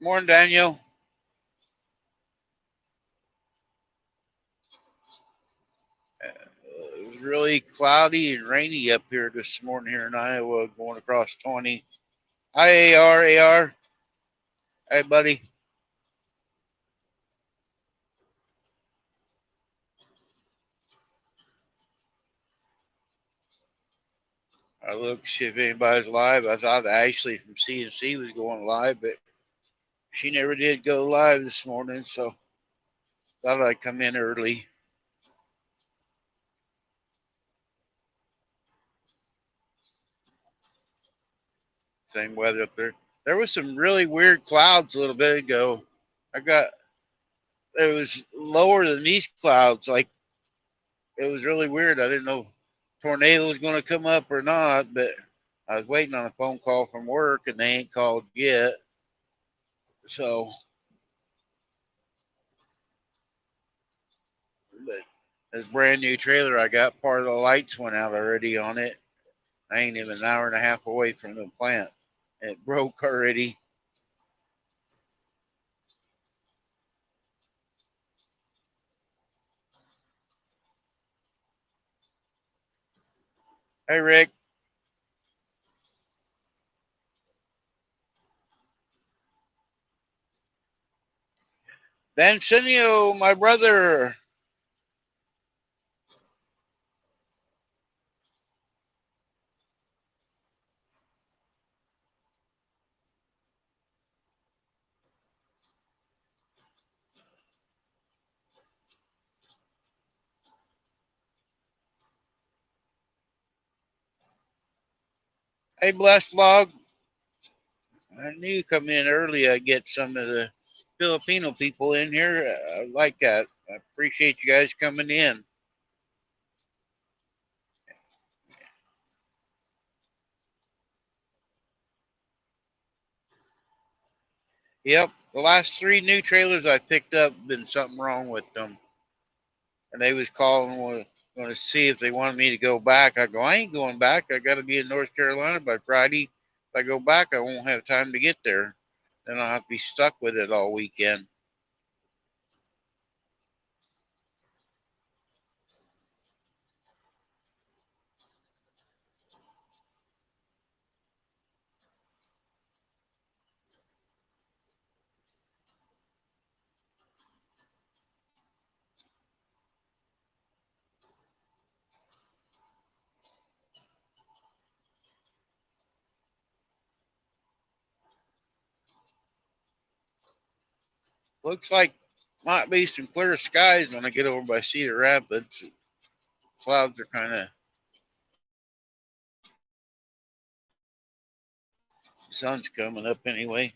Morning, Daniel. It was really cloudy and rainy up here this morning here in Iowa, going across 20. Hi, AR, AR. Hey, buddy. I looked to see if anybody's live. I thought Ashley from CNC was going live, but she never did go live this morning, so thought I'd come in early. Same weather up there. There was some really weird clouds a little bit ago. I got it was lower than these clouds. Like it was really weird. I didn't know tornado was going to come up or not, but I was waiting on a phone call from work and they ain't called yet. So, but this brand new trailer I got, part of the lights went out already on it. I ain't even an hour and a half away from the plant. It broke already. Hey, Rick. Dancinio, my brother. Hey, Blessed Vlog. I knew coming in early I'd get some of the Filipino people in here. I like that. I appreciate you guys coming in. Yep, the last three new trailers I picked up been something wrong with them, and they was calling going to see if they wanted me to go back. I go, I ain't going back. I got to be in North Carolina by Friday. If I go back, I won't have time to get there. Then I'll have to be stuck with it all weekend. Looks like might be some clear skies when I get over by Cedar Rapids. Clouds are kind of sun's coming up anyway.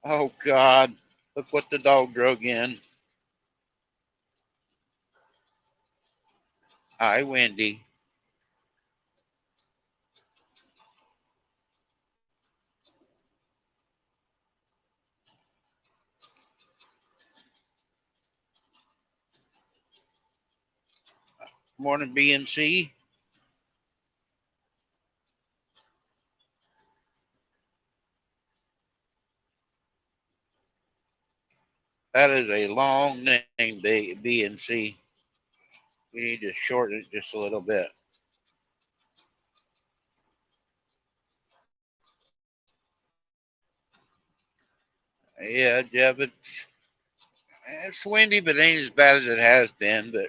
Oh God, look what the dog drug in. Hi, Wendy. Morning, BNC. That is a long name, BNC. We need to shorten it just a little bit. Yeah, Jeff, it's windy, but it ain't as bad as it has been. But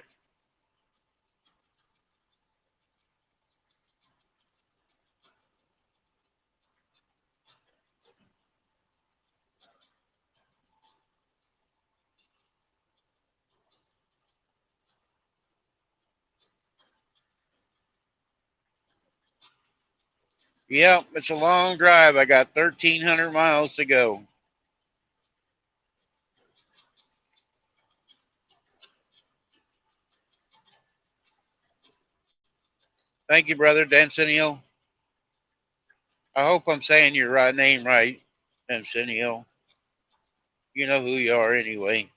yeah, it's a long drive. I got 1,300 miles to go. Thank you, brother Dancinio. I hope I'm saying your right name right, Dancinio. You know who you are anyway.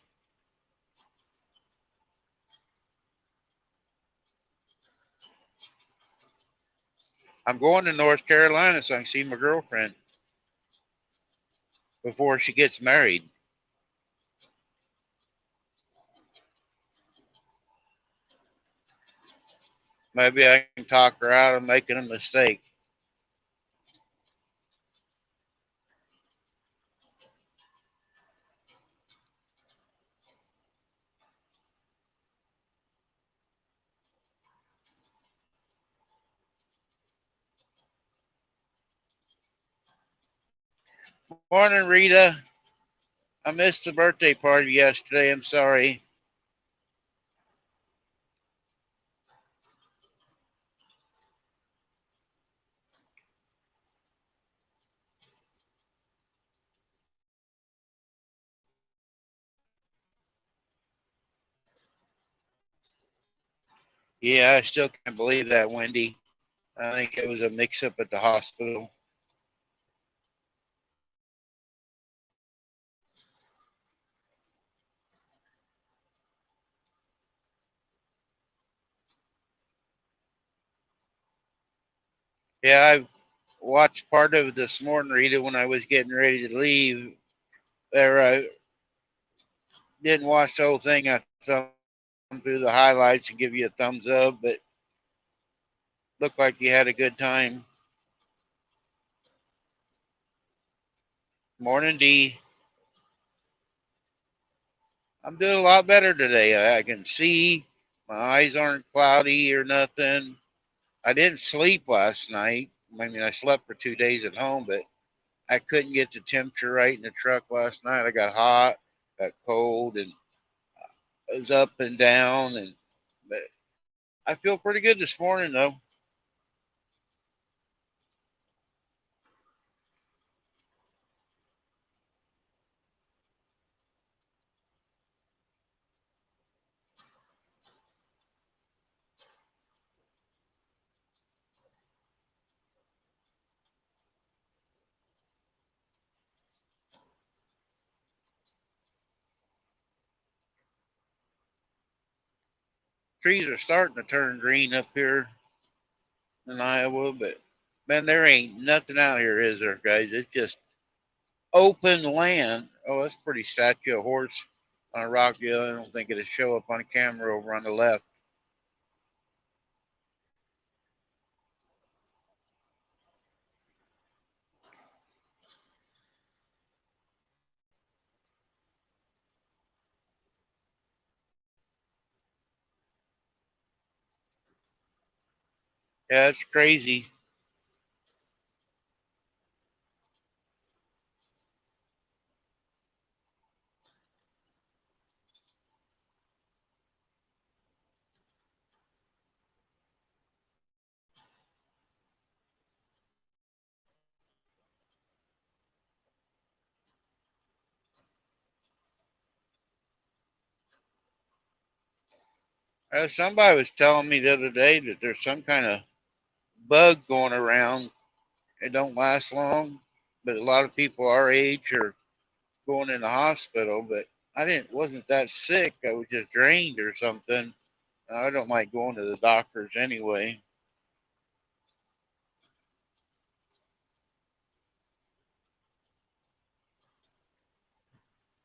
I'm going to North Carolina so I can see my girlfriend before she gets married. Maybe I can talk her out of making a mistake. Morning, Rita. I missed the birthday party yesterday. I'm sorry. Yeah, I still can't believe that, Wendy. I think it was a mix up at the hospital. Yeah, I watched part of it this morning, Rita, when I was getting ready to leave. There, I didn't watch the whole thing. I thumbed through the highlights and give you a thumbs up, but looked like you had a good time. Morning, D. I'm doing a lot better today. I can see. My eyes aren't cloudy or nothing. I didn't sleep last night. I mean, I slept for 2 days at home, but I couldn't get the temperature right in the truck last night. I got hot, got cold, and it was up and down. And but I feel pretty good this morning, though. Trees are starting to turn green up here in Iowa, but man, there ain't nothing out here, is there, guys? It's just open land. Oh, that's a pretty statue, a horse on a rock. Yeah, I don't think it'll show up on camera over on the left. Yeah, it's crazy. Somebody was telling me the other day that there's some kind of bug going around. It don't last long, but a lot of people our age are going in the hospital. But I didn't wasn't that sick. I was just drained or something. I don't like going to the doctors anyway.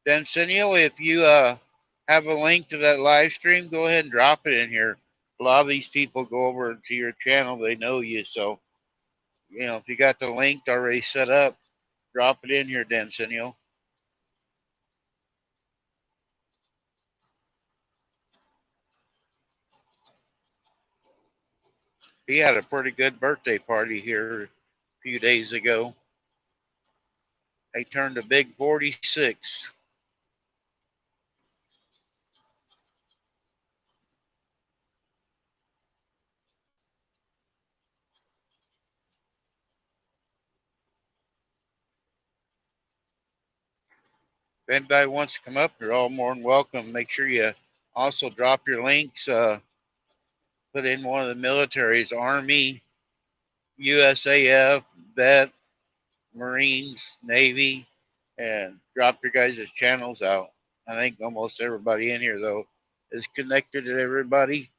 Then Senio, if you have a link to that live stream, go ahead and drop it in here. A lot of these people go over to your channel, they know you, so if you got the link already set up, drop it in here, Densenio. He had a pretty good birthday party here a few days ago. He turned a big 46. If anybody wants to come up, you're all more than welcome. Make sure you also drop your links. Put in one of the militaries, Army, USAF, Vet, Marines, Navy, and drop your guys' channels out. I think almost everybody in here, though, is connected to everybody.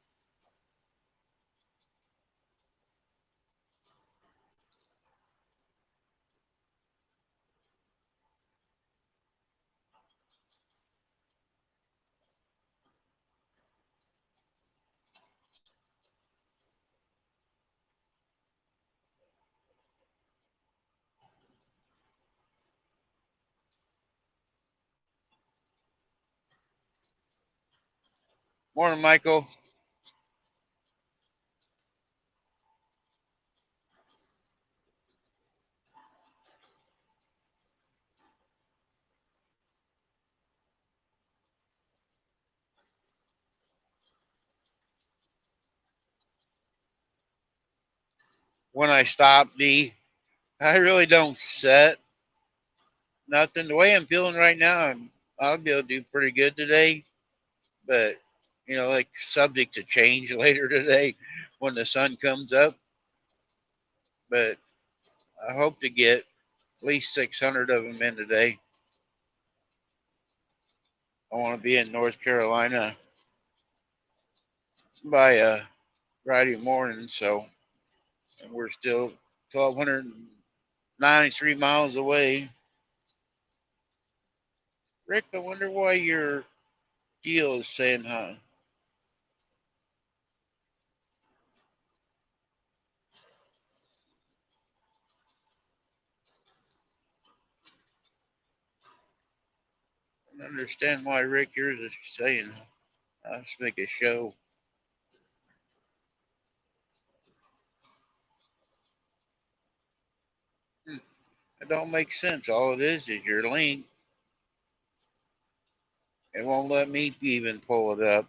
Morning, Michael. When I stop, D, I really don't set nothing. The way I'm feeling right now, I'll be able to do pretty good today. But, like subject to change later today when the sun comes up. But I hope to get at least 600 of them in today. I want to be in North Carolina by Friday morning. So, and we're still 1,293 miles away. Rick, I wonder why your deal is saying, huh? I don't understand why Rick yours is saying, let's make a show. Hmm. It don't make sense. All it is your link. It won't let me even pull it up.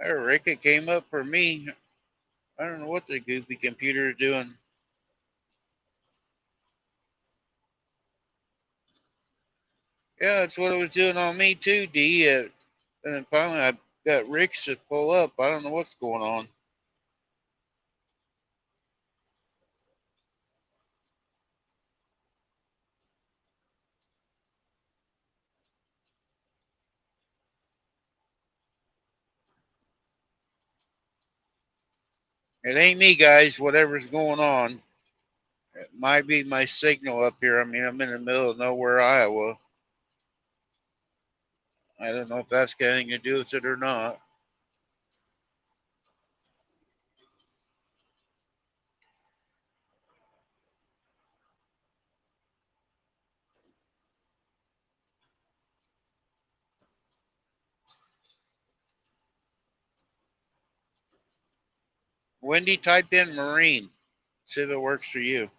There, Rick, it came up for me. I don't know what the goofy computer is doing. Yeah, that's what it was doing on me too, D. And then finally I got Rick's to pull up. I don't know what's going on. It ain't me, guys. Whatever's going on. It might be my signal up here. I mean, I'm in the middle of nowhere, Iowa. I don't know if that's got anything to do with it or not. Wendy, type in Marine. See if it works for you.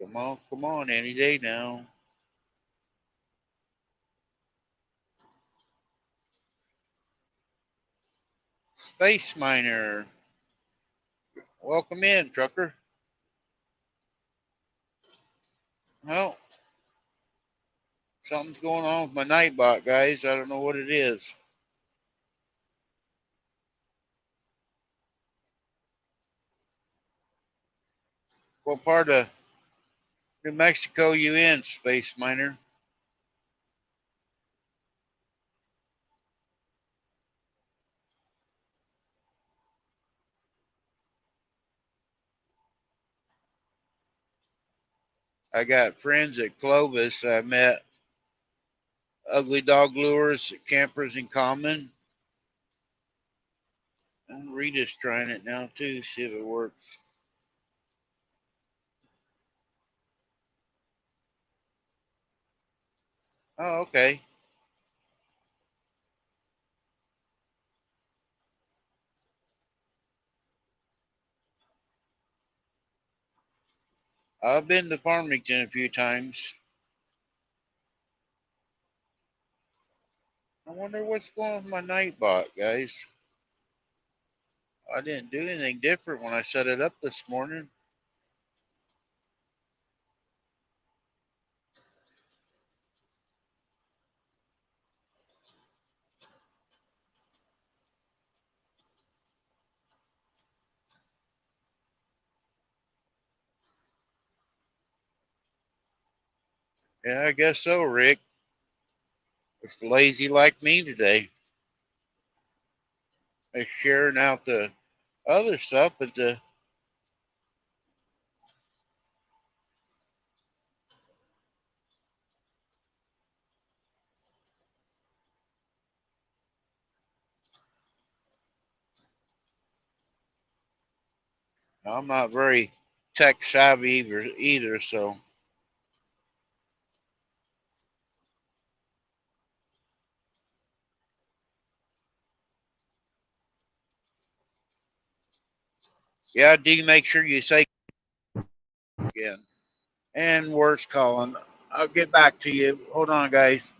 Come on, any day now. Space Miner. Welcome in, trucker. Well, something's going on with my Nightbot, guys. I don't know what it is. What part of New Mexico you in, Space Miner? I got friends at Clovis. I met Ugly Dog Lures, Campers in Common. And Rita's trying it now too, see if it works. Oh, okay. I've been to Farmington a few times. I wonder what's going on with my Nightbot, guys. I didn't do anything different when I set it up this morning. Yeah, I guess so, Rick. It's lazy like me today. It's sharing out the other stuff, but I'm not very tech savvy either, so yeah, D, make sure you say again. And words calling. I'll get back to you. Hold on, guys.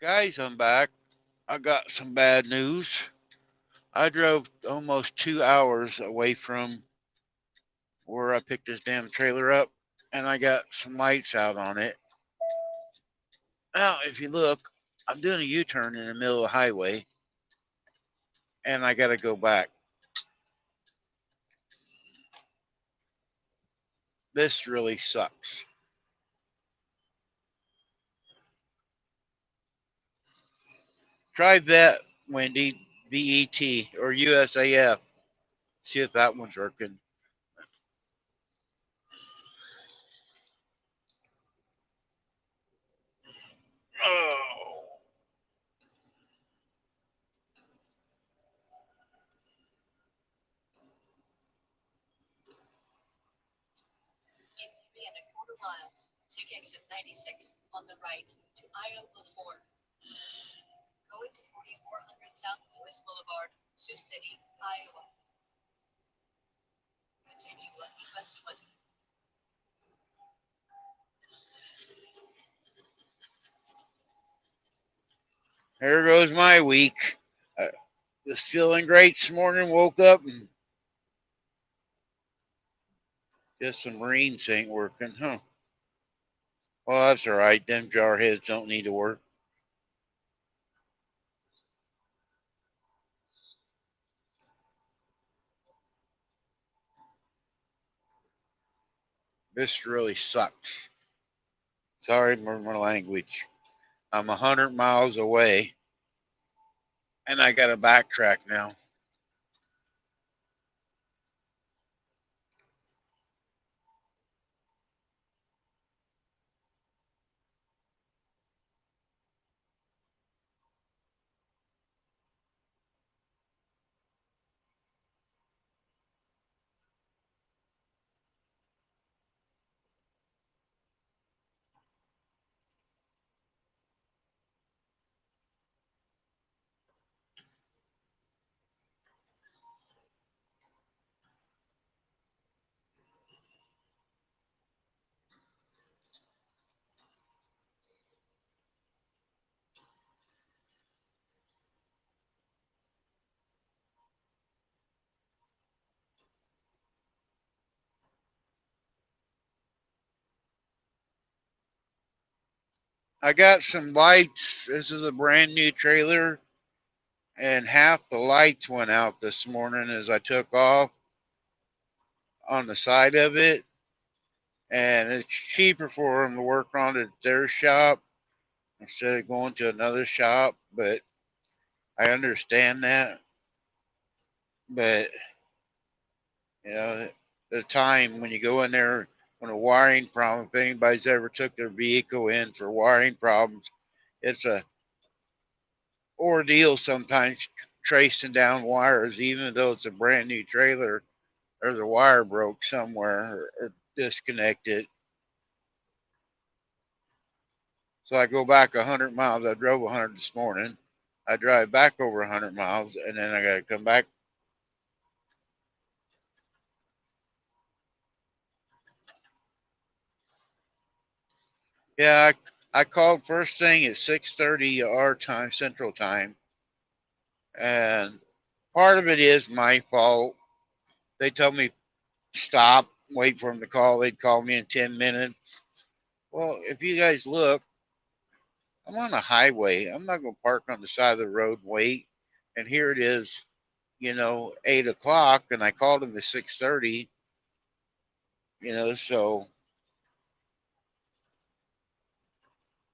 Guys, I'm back. I got some bad news. I drove almost 2 hours away from where I picked this damn trailer up, and I got some lights out on it. Now, if you look, I'm doing a U turn in the middle of the highway, and I got to go back. This really sucks. Try that, Wendy, VET or USAF. See if that one's working. Oh. There goes my week. I was feeling great this morning, woke up and just some marines ain't working, huh? Well, that's all right. Them jarheads don't need to work. This really sucks. Sorry for my language. I'm 100 miles away and I got to backtrack now. I got some lights. This is a brand new trailer, and half the lights went out this morning as I took off on the side of it. And it's cheaper for them to work on it at their shop instead of going to another shop. But I understand that. But you know, the time when you go in there when a wiring problem, if anybody's ever took their vehicle in for wiring problems, it's a ordeal sometimes tracing down wires, even though it's a brand new trailer or the wire broke somewhere or disconnected. So I go back 100 miles. I drove 100 this morning. I drive back over 100 miles and then I got to come back. Yeah, I called first thing at 6:30 our time, Central Time, and part of it is my fault. They told me stop, wait for them to call. They'd call me in 10 minutes. Well, if you guys look, I'm on a highway. I'm not going to park on the side of the road and wait. And here it is, 8 o'clock, and I called them at 6:30. So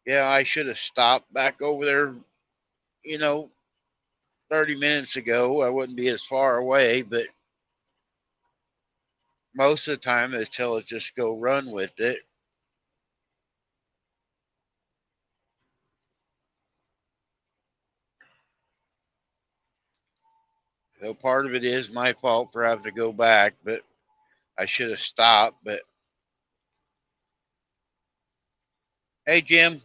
yeah, I should have stopped back over there. You know, 30 minutes ago, I wouldn't be as far away, but most of the time they tell us just go run with it. So part of it is my fault for having to go back, but I should have stopped. But hey, Jim.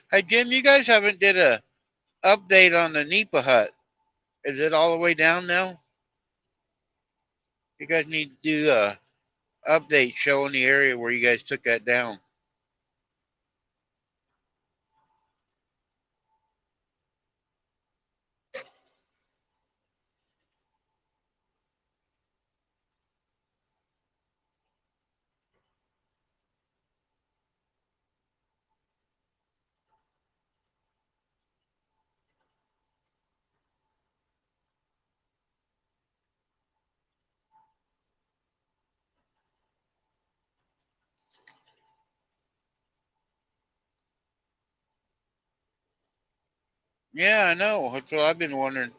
Hey, Jim, you guys haven't did a update on the NEPA hut. Is it all the way down now? You guys need to do a update showing the area where you guys took that down. Yeah, I know. That's what I've been wondering.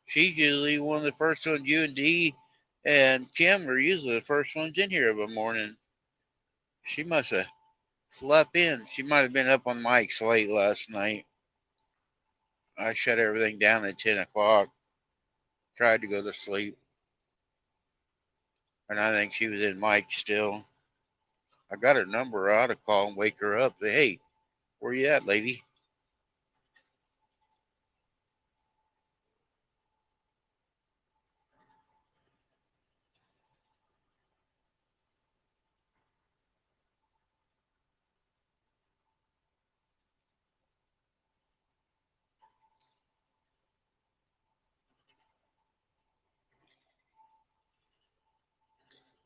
She's usually one of the first ones. You and Dee and Kim are usually the first ones in here of a morning. She must have slept in. She might have been up on Mike's late last night. I shut everything down at 10 o'clock. Tried to go to sleep. And I think she was in Mike still. I got her number. I ought to call and wake her up. Say, hey, where you at, lady?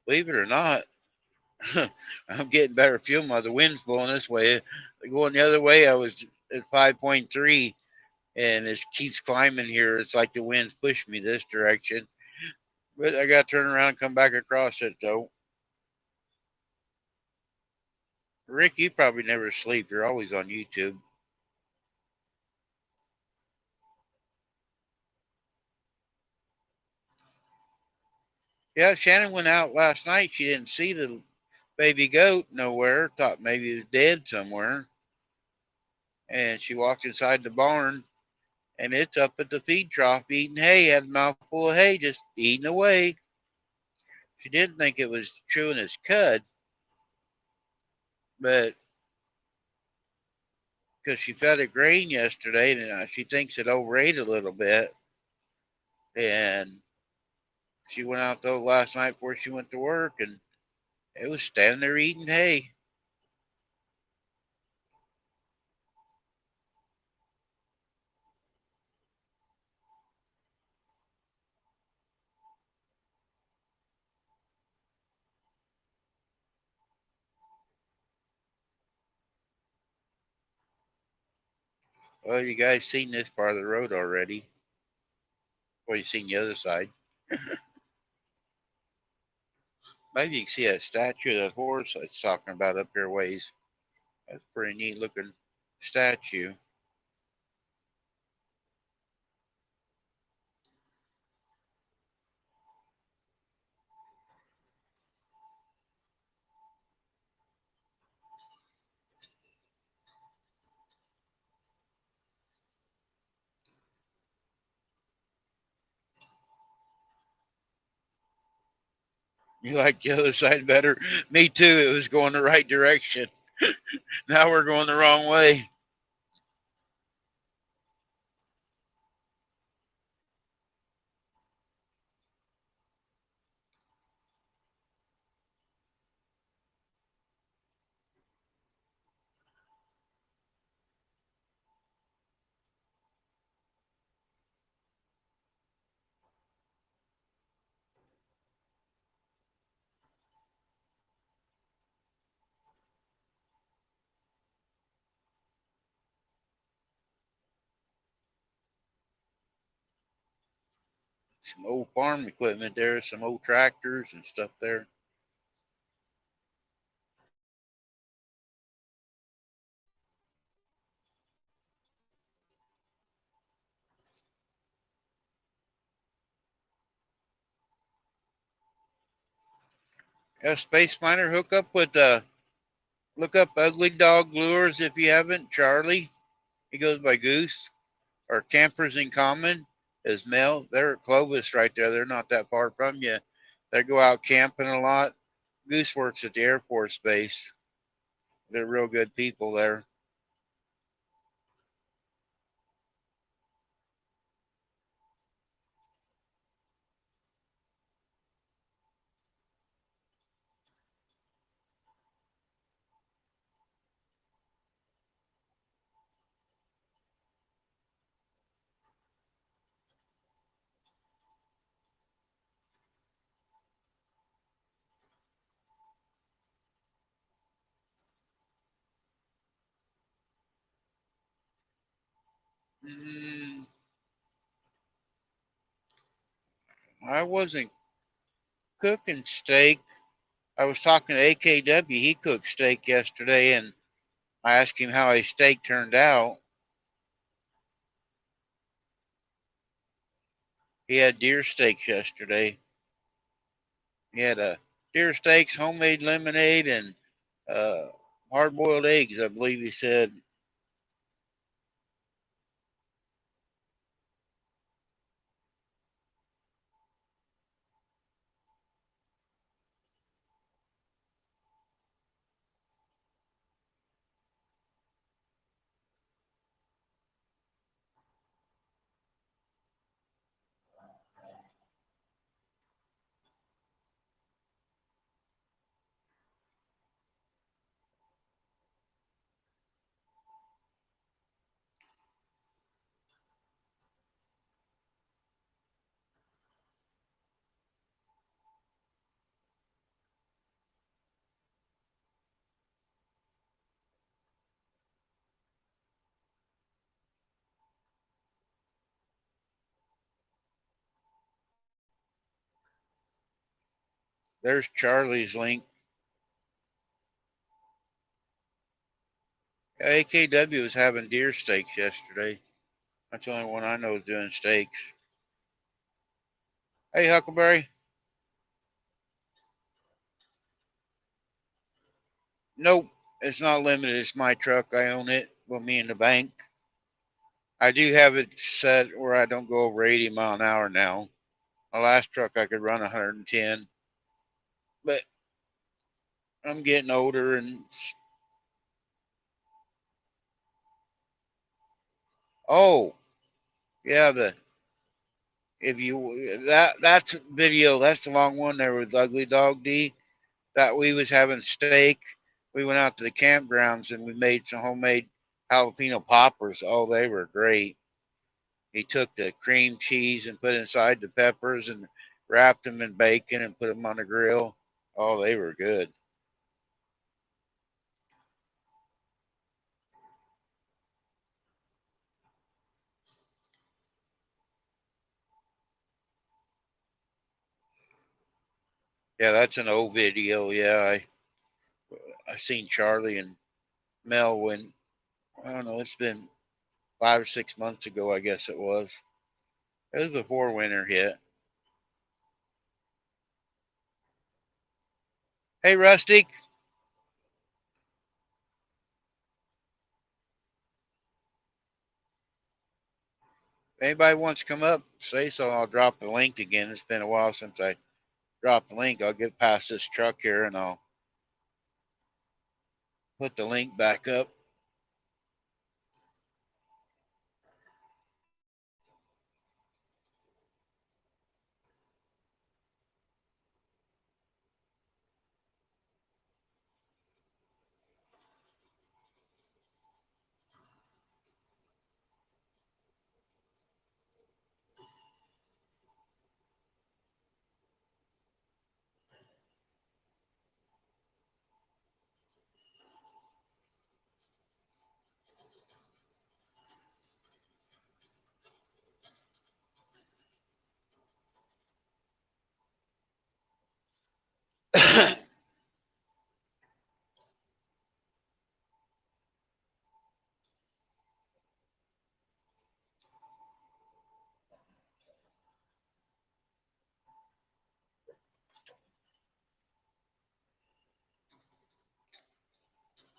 Believe it or not, I'm getting better fuel. The wind's blowing this way. Going the other way, I was at 5.3, and it keeps climbing here. It's like the wind's pushing me this direction. But I got to turn around and come back across it, though. Rick, you probably never sleep. You're always on YouTube. Yeah, Shannon went out last night. She didn't see the baby goat nowhere. Thought maybe it was dead somewhere. And she walked inside the barn, and it's up at the feed trough eating hay. Had a mouthful of hay, just eating away. She didn't think it was chewing its cud, but because she fed it grain yesterday, and she thinks it overate a little bit. And she went out though last night before she went to work, and it was standing there eating hay. Well, you guys seen this part of the road already. Well, you seen the other side. Maybe you can see that statue of that horse I was talking about up here ways. That's a pretty neat looking statue. You like the other side better? Me too. It was going the right direction. Now we're going the wrong way. Some old farm equipment there, some old tractors and stuff there. Space Miner, look up Ugly Dog Lures if you haven't. Charlie, he goes by Goose. Or Campers in Common is Mel. They're at Clovis right there. They're not that far from you. They go out camping a lot. Goose works at the Air Force Base. They're real good people there. Mm, I wasn't cooking steak. I was talking to AKW. He cooked steak yesterday, and I asked him how his steak turned out. He had deer steaks yesterday. He had a deer steaks, homemade lemonade, and uh, hard-boiled eggs. I believe he said. There's Charlie's link. AKW was having deer steaks yesterday. That's the only one I know is doing steaks. Hey, Huckleberry. Nope, it's not limited. It's my truck. I own it. Well, me and the bank. I do have it set where I don't go over 80 mile an hour now. My last truck I could run 110, but I'm getting older and oh yeah, the if you that's video. That's the long one there with Ugly Dog D. That we was having steak. We went out to the campgrounds and we made some homemade jalapeno poppers. Oh, they were great. He took the cream cheese and put inside the peppers and wrapped them in bacon and put them on the grill. Oh, they were good. Yeah, that's an old video. Yeah, I seen Charlie and Mel when I don't know. It's been 5 or 6 months ago, I guess it was. It was before winter hit. Hey, Rusty, anybody wants to come up, say so. I'll drop the link again. It's been a while since I dropped the link. I'll get past this truck here and I'll put the link back up.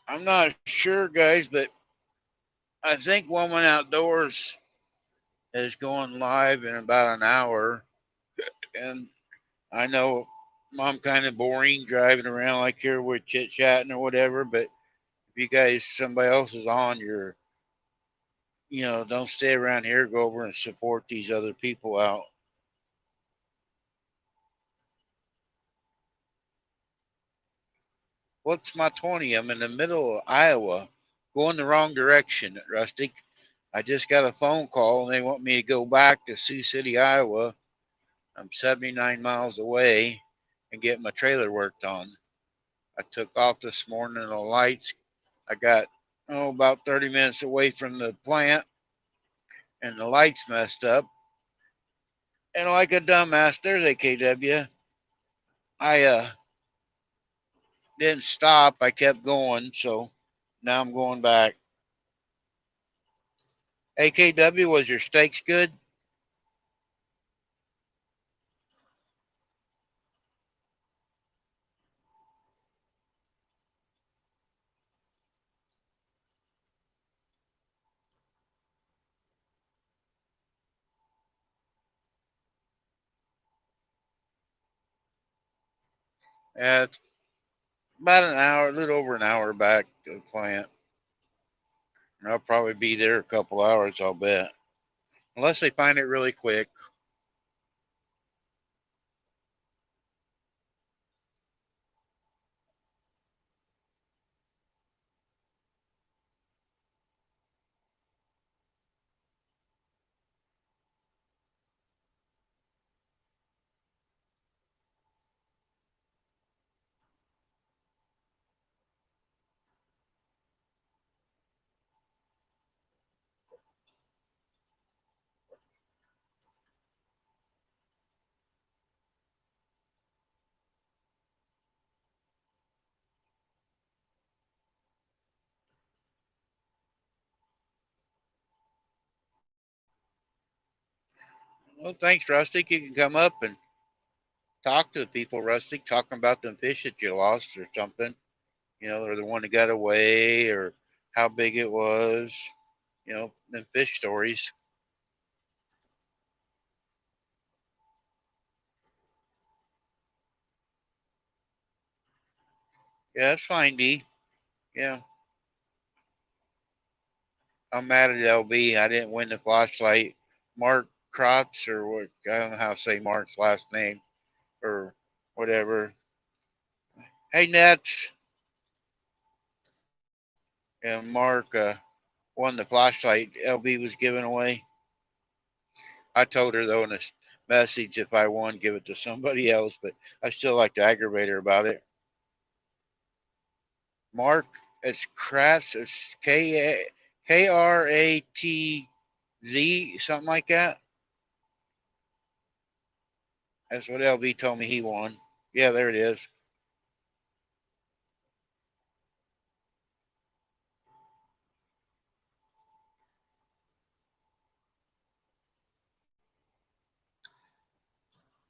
I'm not sure, guys, but I think Woman Outdoors is going live in about an hour. And I know I'm kind of boring driving around like here with chit chatting or whatever, but if you guys, somebody else is on, don't stay around here. Go over and support these other people out. What's my 20? I'm in the middle of Iowa, going the wrong direction, Rustic. I just got a phone call and they want me to go back to Sioux City, Iowa. I'm 79 miles away and get my trailer worked on. I took off this morning on the lights. I got about 30 minutes away from the plant and the lights messed up. And like a dumbass, there's AKW. I didn't stop. I kept going, so now I'm going back. AKW, was your steaks good? It's about an hour, a little over an hour back to the plant. And I'll probably be there a couple hours, I'll bet. Unless they find it really quick. Well, thanks, Rustic. You can come up and talk to the people, Rustic, talking about them fish that you lost or something. Or the one that got away or how big it was. Them fish stories. Yeah, that's fine, D. Yeah, I'm mad at LB. I didn't win the flashlight. Mark Krotz or what? I don't know how to say Mark's last name or whatever. Hey, Nets. And Mark won the flashlight LB was giving away. I told her though in a message if I won, give it to somebody else, but I still like to aggravate her about it. Mark, it's Kratz. It's KRATZ, something like that. That's what LB told me he won. Yeah, there it is.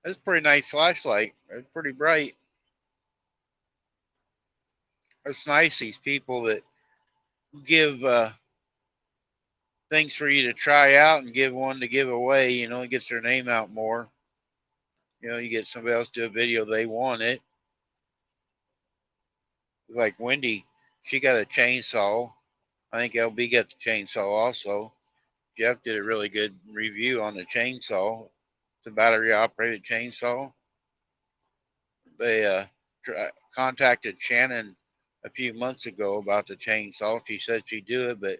That's a pretty nice flashlight. It's pretty bright. It's nice, these people that give things for you to try out and give one to give away. It gets their name out more. You get somebody else to do a video, they want it. Like Wendy, she got a chainsaw. I think LB got the chainsaw also. Jeff did a really good review on the chainsaw. It's a battery operated chainsaw. They contacted Shannon a few months ago about the chainsaw. She said she'd do it, but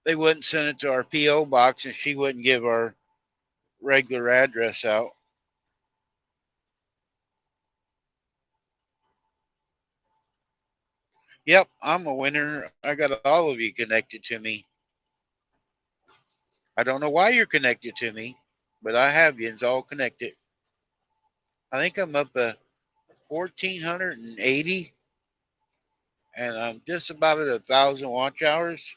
they wouldn't send it to our P.O. box, and she wouldn't give our regular address out. Yep, I'm a winner. I got all of you connected to me. I don't know why you're connected to me, but I have you. It's all connected. I think I'm up to 1,480, and I'm just about at 1,000 watch hours.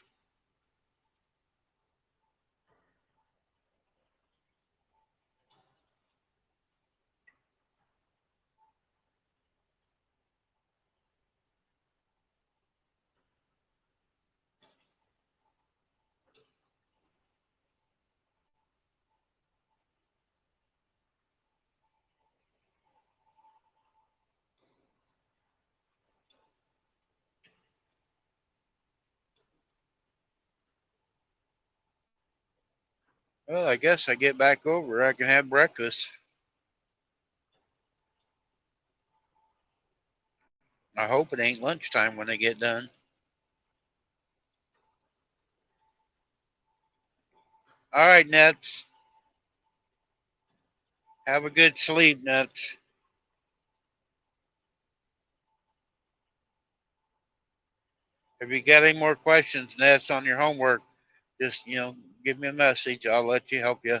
Well, I guess I get back over. I can have breakfast. I hope it ain't lunchtime when I get done. All right, Nets. Have a good sleep, Nets. If you got any more questions, Nets, on your homework, just give me a message. I'll let you help you.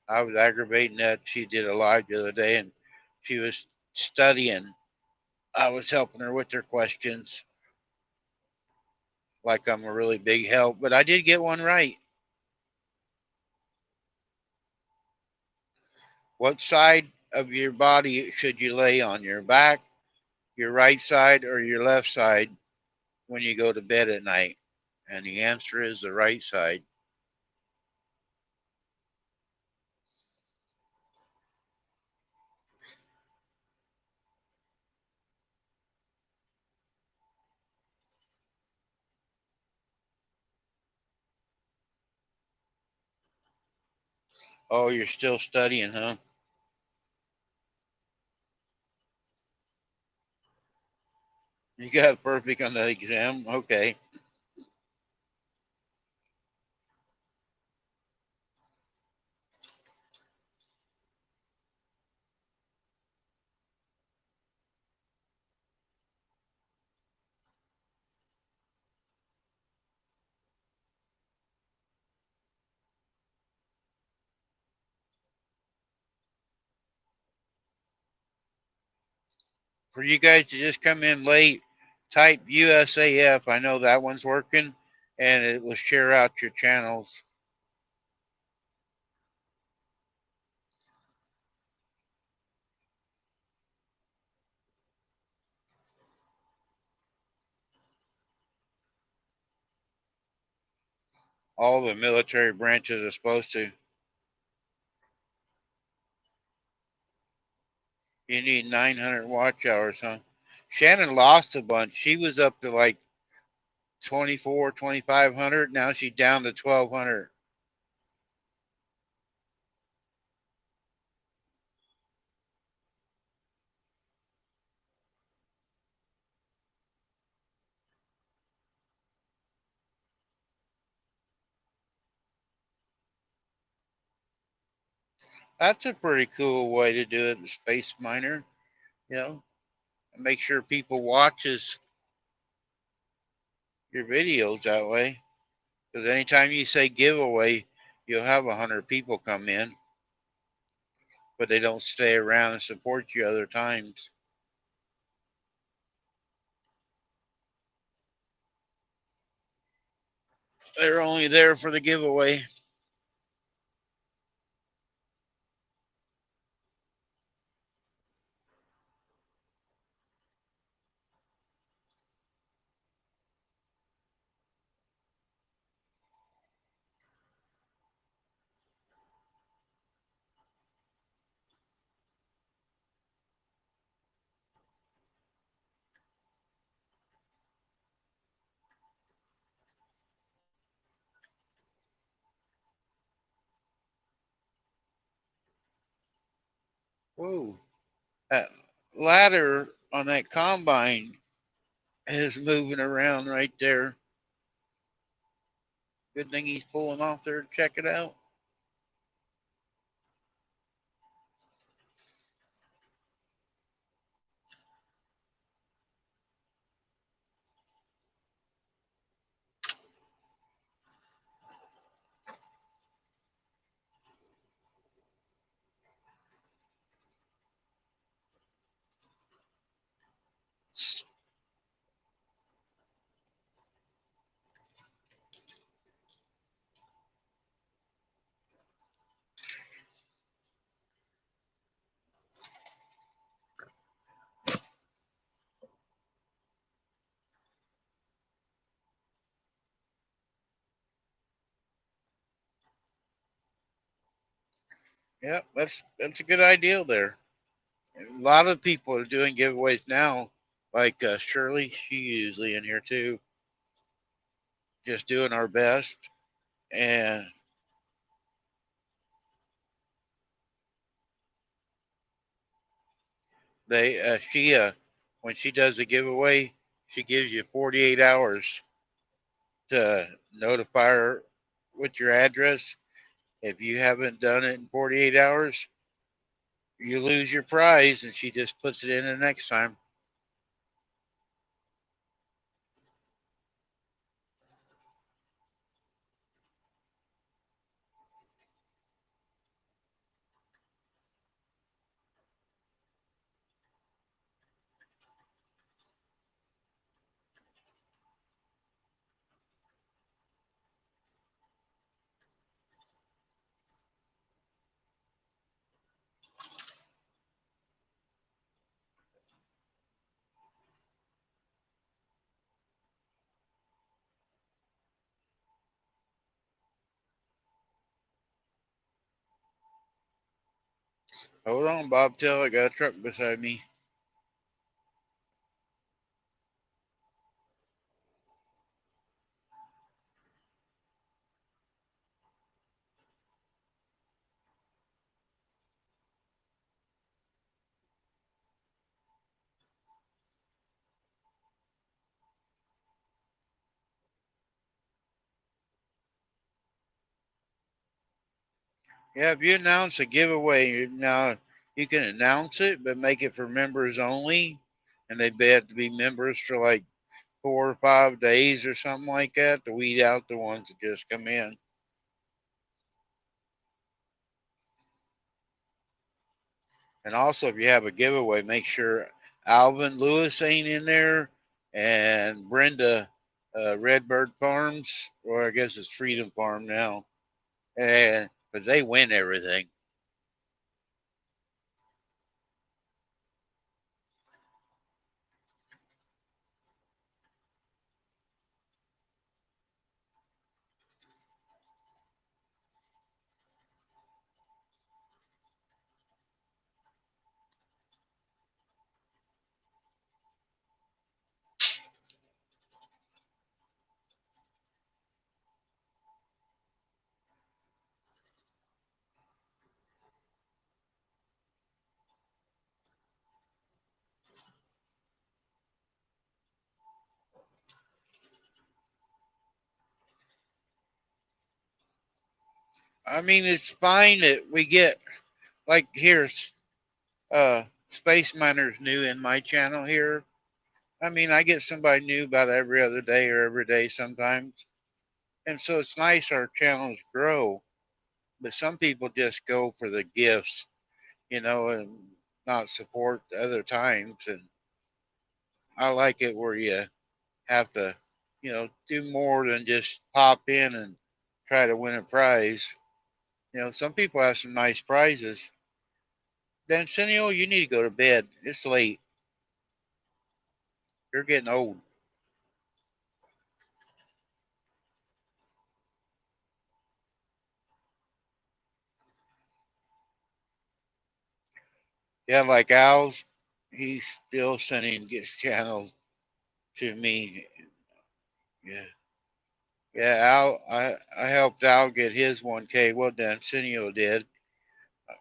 I was aggravating that. She did a live the other day, and she was studying. I was helping her with her questions, like I'm a really big help, but I did get one right. What side of your body should you lay on? Your back, your right side, or your left side when you go to bed at night? And the answer is the right side. Oh, you're still studying, huh? You got perfect on the exam? Okay. For you guys to just come in late, type USAF. I know that one's working, and it will share out your channels. All the military branches are supposed to. You need 900 watch hours, huh? Shannon lost a bunch. She was up to like 24, 2,500. Now she's down to 1,200. That's a pretty cool way to do it, the Space Miner. You know, make sure people watches your videos that way. Because anytime you say giveaway, you'll have 100 people come in. but they don't stay around and support you other times. They're only there for the giveaway. Whoa. That ladder on that combine is moving around right there. Good thing he's pulling off there to check it out. Yep, that's a good idea there. A lot of people are doing giveaways now, like Shirley. She usually in here too, just doing our best. And she when she does a giveaway, she gives you 48 hours to notify her with your address. If you haven't done it in 48 hours, you lose your prize, and she just puts it in the next time. Hold on, Bobtail. I got a truck beside me. Yeah, if you announce a giveaway, now you can announce it, but make it for members only, and they have to be members for like 4 or 5 days or something like that to weed out the ones that just come in. And also, if you have a giveaway, make sure Alvin Lewis ain't in there, and Brenda Redbird Farms, or I guess it's Freedom Farm now, and but they win everything. I mean, it's fine that we get like here's Space Miner's new in my channel here. I mean, I get somebody new about every other day or every day sometimes. And so it's nice our channels grow, but some people just go for the gifts. and not support other times. And I like it where you have to, do more than just pop in and try to win a prize. Some people have some nice prizes. Dancinio, you need to go to bed. It's late. You're getting old. Yeah, like Al's, he's still sending his channels to me. Yeah. Yeah, Al, I helped Al get his 1K. Well, Dancinio did.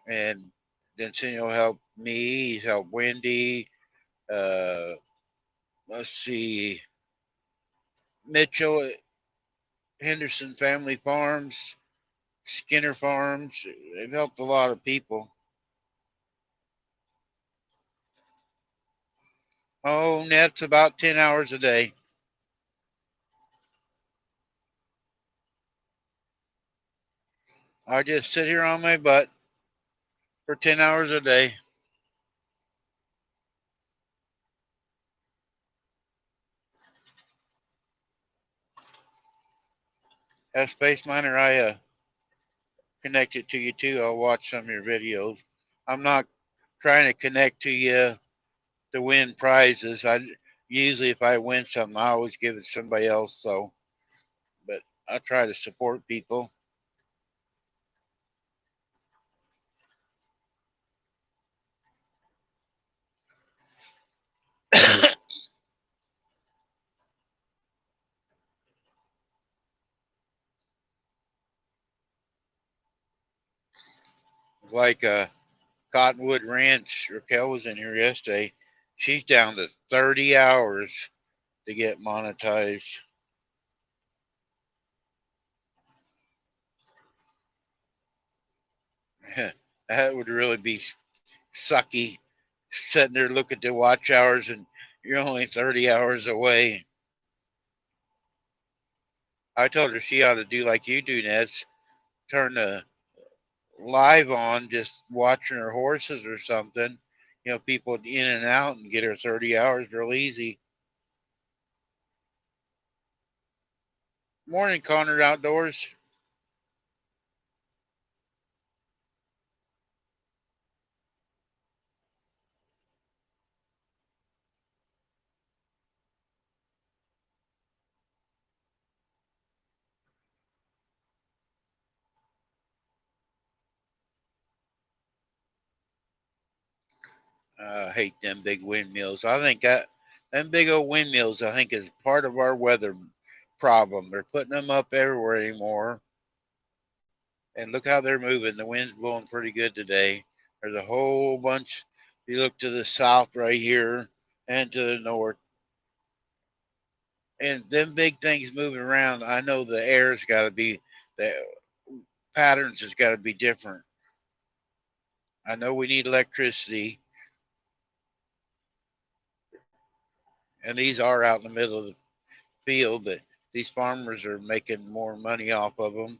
And Dancinio helped me. He's helped Wendy. Uh, let's see. Mitchell, Henderson Family Farms, Skinner Farms. They've helped a lot of people. Oh, net's about 10 hours a day. I just sit here on my butt for 10 hours a day. As Space Miner, I connect it to you too. I'll watch some of your videos. I'm not trying to connect to you to win prizes. I usually, if I win something, I always give it to somebody else. So, but I try to support people. Like Cottonwood Ranch, Raquel was in here yesterday. She's down to 30 hours to get monetized. That would really be sucky, sitting there looking at the watch hours and you're only 30 hours away. I told her she ought to do like you do, Neds. Turn the live on, just watching her horses or something. People in and out and get her 30 hours real easy. Morning, Connor Outdoors. I hate them big windmills. I think that them big old windmills, I think, is part of our weather problem. They're putting them up everywhere anymore. And look how they're moving. The wind's blowing pretty good today. There's a whole bunch. You look to the south right here and to the north, and them big things moving around. I know the air's got to be, the patterns has got to be different. I know we need electricity, and these are out in the middle of the field, but these farmers are making more money off of them.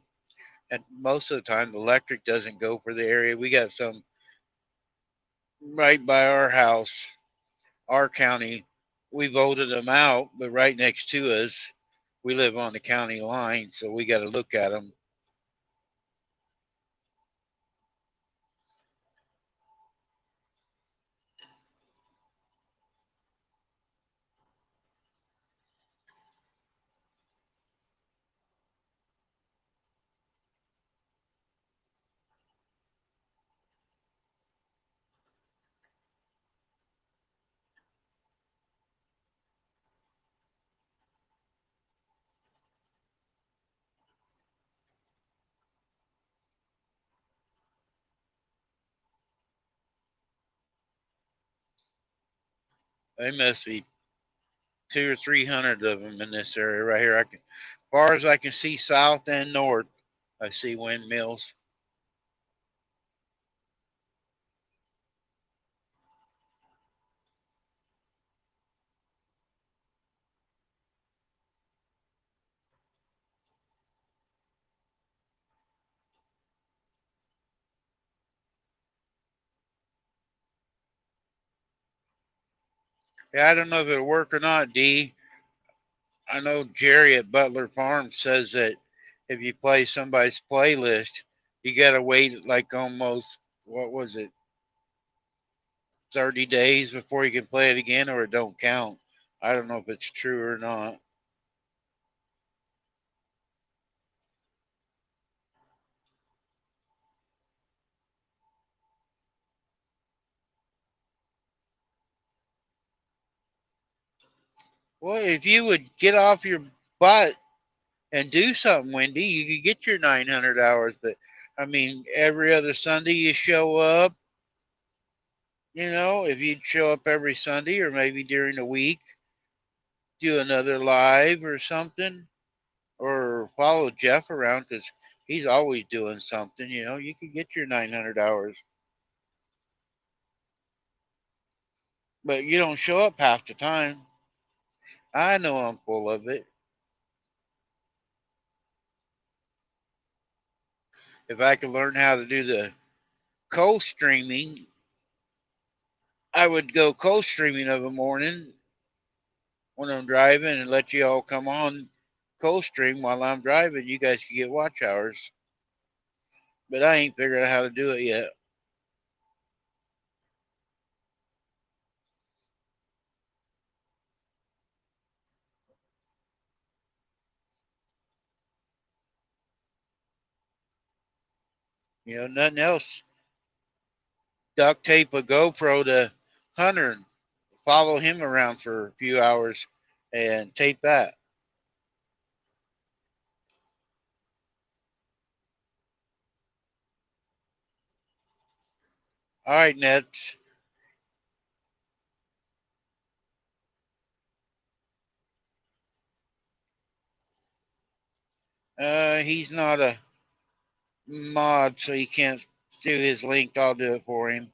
And most of the time, the electric doesn't go for the area. We got some right by our house, our county. We voted them out, but right next to us, we live on the county line, so we got to look at them. They must be two or three hundred of them in this area right here. As far as I can see, south and north, I see windmills. Yeah, I don't know if it'll work or not, D. I know Jerry at Butler Farm says that if you play somebody's playlist, you gotta wait like almost what was it, 30 days before you can play it again, or it don't count. I don't know if it's true or not. Well, if you would get off your butt and do something, Wendy, you could get your 900 hours. But I mean, every other Sunday you show up. You know, if you'd show up every Sunday or maybe during the week, do another live or something, or follow Jeff around because he's always doing something. You know, you could get your 900 hours, but you don't show up half the time. I know I'm full of it. If I could learn how to do the co-streaming, I would go co-streaming of a morning when I'm driving and let you all come on co-stream while I'm driving. You guys can get watch hours, but I ain't figured out how to do it yet. You know, nothing else. Duct tape a GoPro to Hunter and follow him around for a few hours and tape that. All right, Nets. He's not a mod, so he can't do his link. I'll do it for him.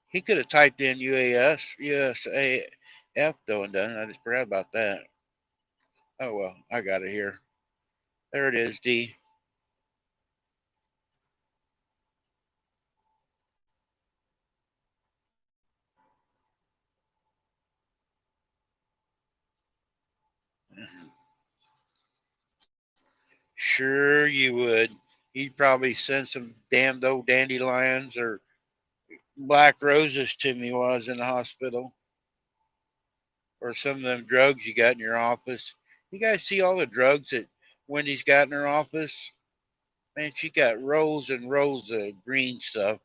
He could have typed in USAF though and done it. I just forgot about that. Oh well, I got it here. There it is, D. Sure you would. He'd probably send some damned old dandelions or black roses to me while I was in the hospital, or some of them drugs you got in your office. You guys see all the drugs that Wendy's got in her office? Man, she got rows and rows of green stuff.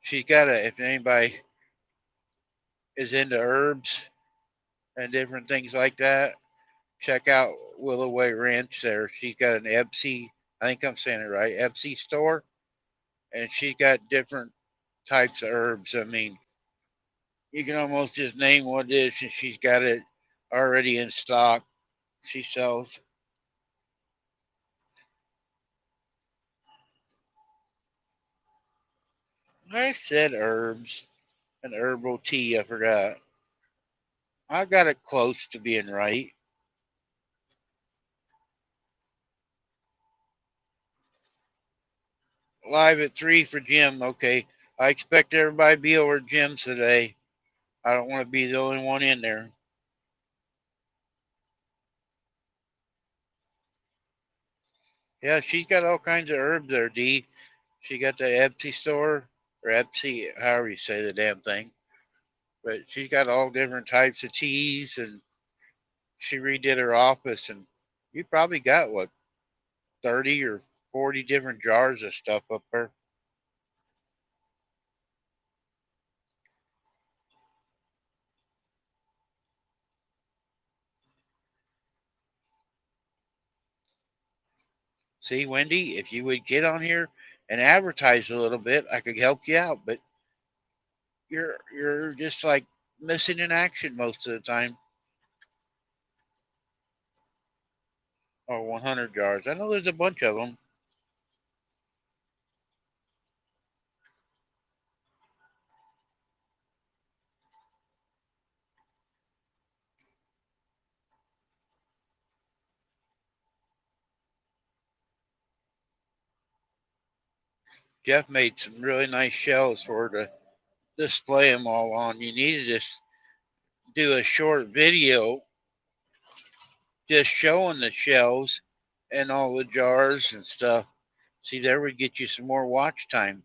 She's got a, if anybody is into herbs and different things like that, check out Willow Way Ranch there. She's got an Epsy, I think I'm saying it right, Epsy store, and she's got different types of herbs. I mean, you can almost just name what it is, and she's got it already in stock. She sells. I said herbs and herbal tea. I forgot. I got it close to being right. Live at 3 for Jim. Okay. I expect everybody to be over at Jim's today. I don't want to be the only one in there. Yeah, she's got all kinds of herbs there, D. She got the Epsy store, or Epsy, however you say the damn thing. But she's got all different types of teas, and she redid her office, and you probably got what, 30 or 40 different jars of stuff up there. See, Wendy, if you would get on here and advertise a little bit, I could help you out. But you're just like missing in action most of the time. Or 100 jars. I know there's a bunch of them. Jeff made some really nice shelves for her to display them all on. You need to just do a short video just showing the shelves and all the jars and stuff. See, there would get you some more watch time.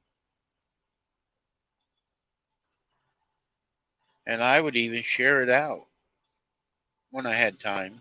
And I would even share it out when I had time.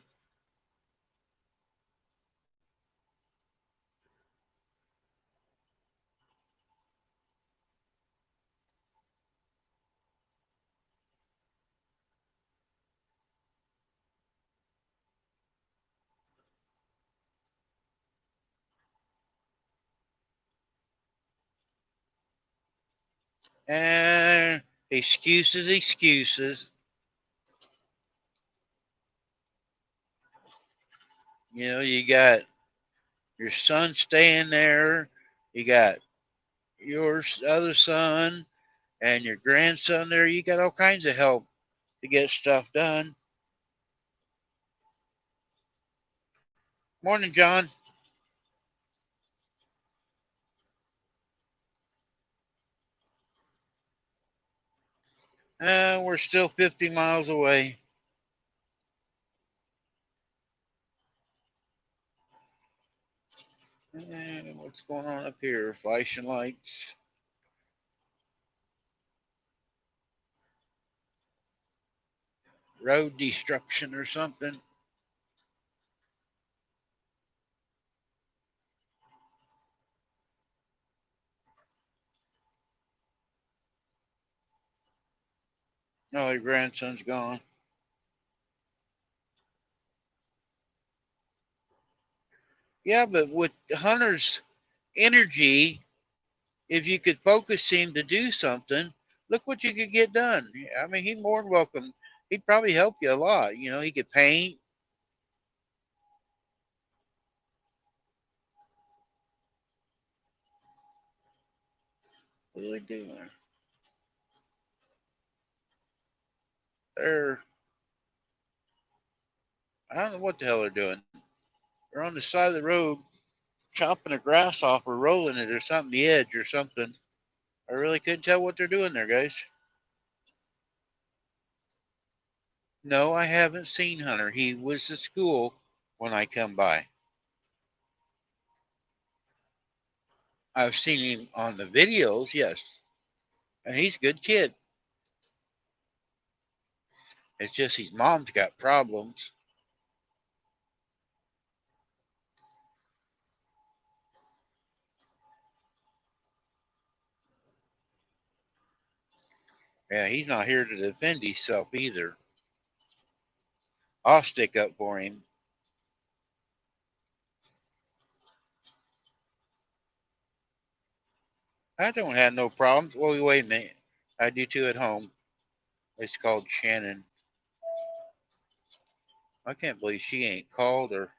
And excuses, excuses. You know, you got your son staying there, you got your other son and your grandson there. You got all kinds of help to get stuff done. Morning, John. We're still 50 miles away. And what's going on up here? Flashing lights. Road destruction or something. No, your grandson's gone. Yeah, but with Hunter's energy, if you could focus him to do something, look what you could get done. I mean, he's more than welcome. He'd probably help you a lot. You know, he could paint. What are they doing? They're, I don't know what the hell they're doing. They're on the side of the road chopping the grass off or rolling it or something, the edge or something. I really couldn't tell what they're doing there, guys. No, I haven't seen Hunter. He was at school when I come by. I've seen him on the videos, yes. And he's a good kid. It's just his mom's got problems. Yeah, he's not here to defend himself either. I'll stick up for him. I don't have no problems. Well, wait a minute. I do too at home. It's called Shannon. I can't believe she ain't called her.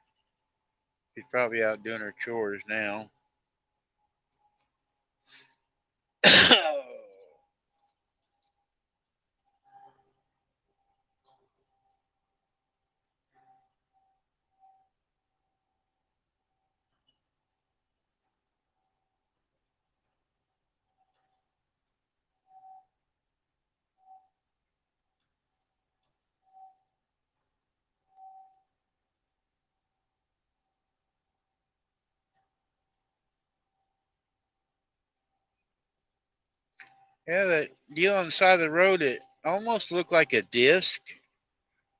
She's probably out doing her chores now. Yeah, that deal on the side of the road, it almost looked like a disc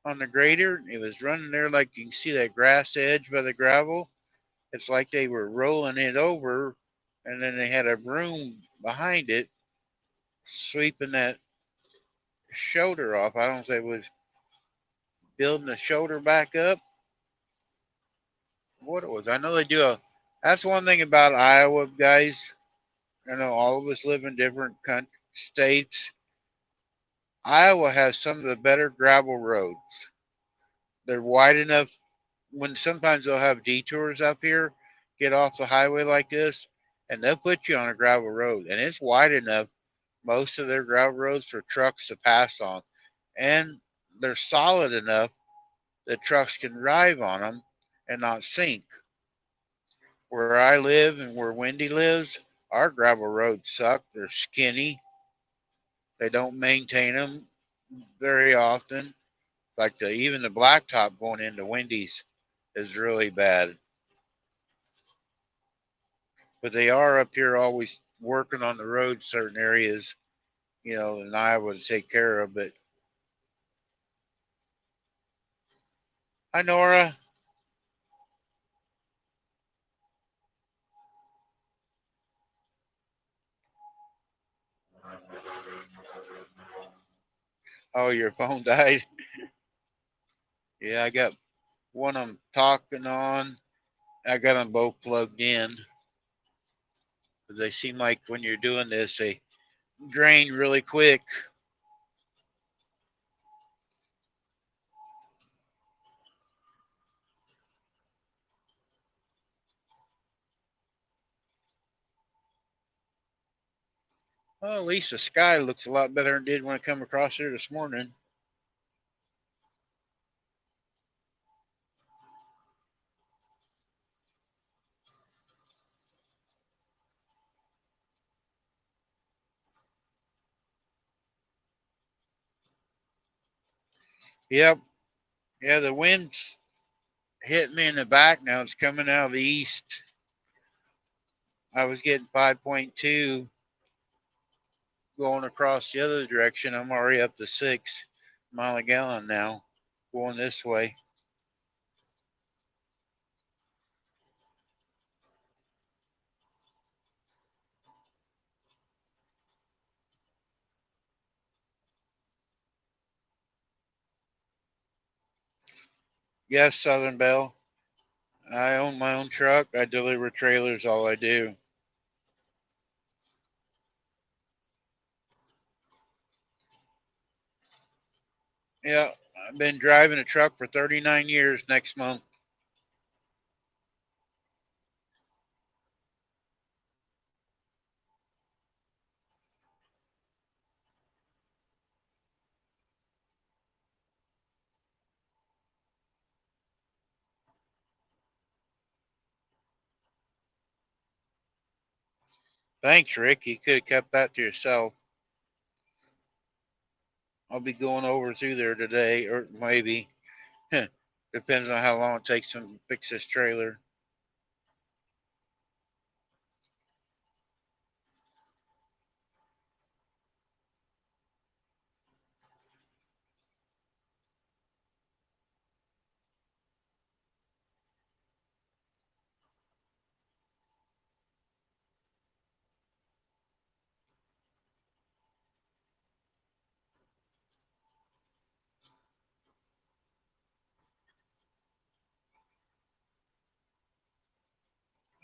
on the grader. It was running there like you can see that grass edge by the gravel. It's like they were rolling it over and then they had a broom behind it sweeping that shoulder off. I don't know if they was building the shoulder back up. What it was. I know they do a that's one thing about Iowa, guys. I know all of us live in different states. Iowa has some of the better gravel roads. They're wide enough when sometimes they'll have detours up here, get off the highway like this, and they'll put you on a gravel road. And it's wide enough, most of their gravel roads, for trucks to pass on. And they're solid enough that trucks can drive on them and not sink. Where I live and where Wendy lives, Our gravel roads suck. They're skinny. They don't maintain them very often. Like even the blacktop going into Wendy's is really bad. But they are up here always working on the road, certain areas, in Iowa to take care of. But hi, Nora. Oh, your phone died. Yeah, I got one I'm talking on. I got them both plugged in. They seem like when you're doing this, they drain really quick. Well, at least the sky looks a lot better than it did when I come across here this morning. Yep. Yeah, the wind's hitting me in the back now. It's coming out of the east. I was getting 5.2 going across the other direction. I'm already up to 6 miles a gallon now going this way. Yes, Southern Belle. I own my own truck. I deliver trailers, all I do. Yeah, I've been driving a truck for 39 years next month. Thanks, Rick. You could have kept that to yourself. I'll be going over through there today, or maybe. Depends on how long it takes them to fix this trailer.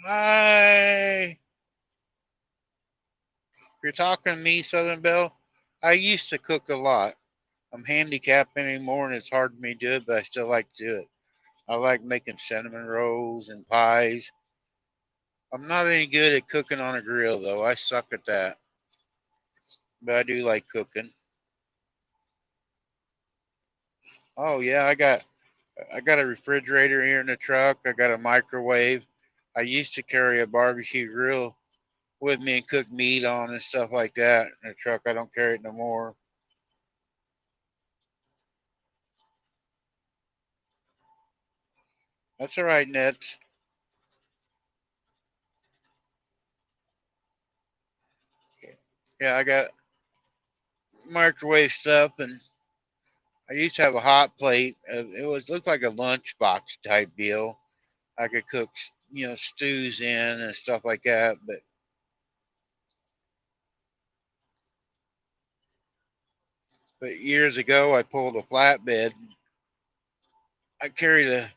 Hi. If you're talking to me, Southern Belle, I used to cook a lot. I'm handicapped anymore and it's hard for me to do it, but I still like to do it. I like making cinnamon rolls and pies. I'm not any good at cooking on a grill though. I suck at that. But I do like cooking. Oh yeah, I got a refrigerator here in the truck. I got a microwave. I used to carry a barbecue grill with me and cook meat on and stuff like that in the truck. I don't carry it no more. That's all right, Nets. Yeah, I got microwave stuff, and I used to have a hot plate. It was looked like a lunchbox type deal. I could cook, stews in and stuff like that. But years ago, I pulled a flatbed. I carried a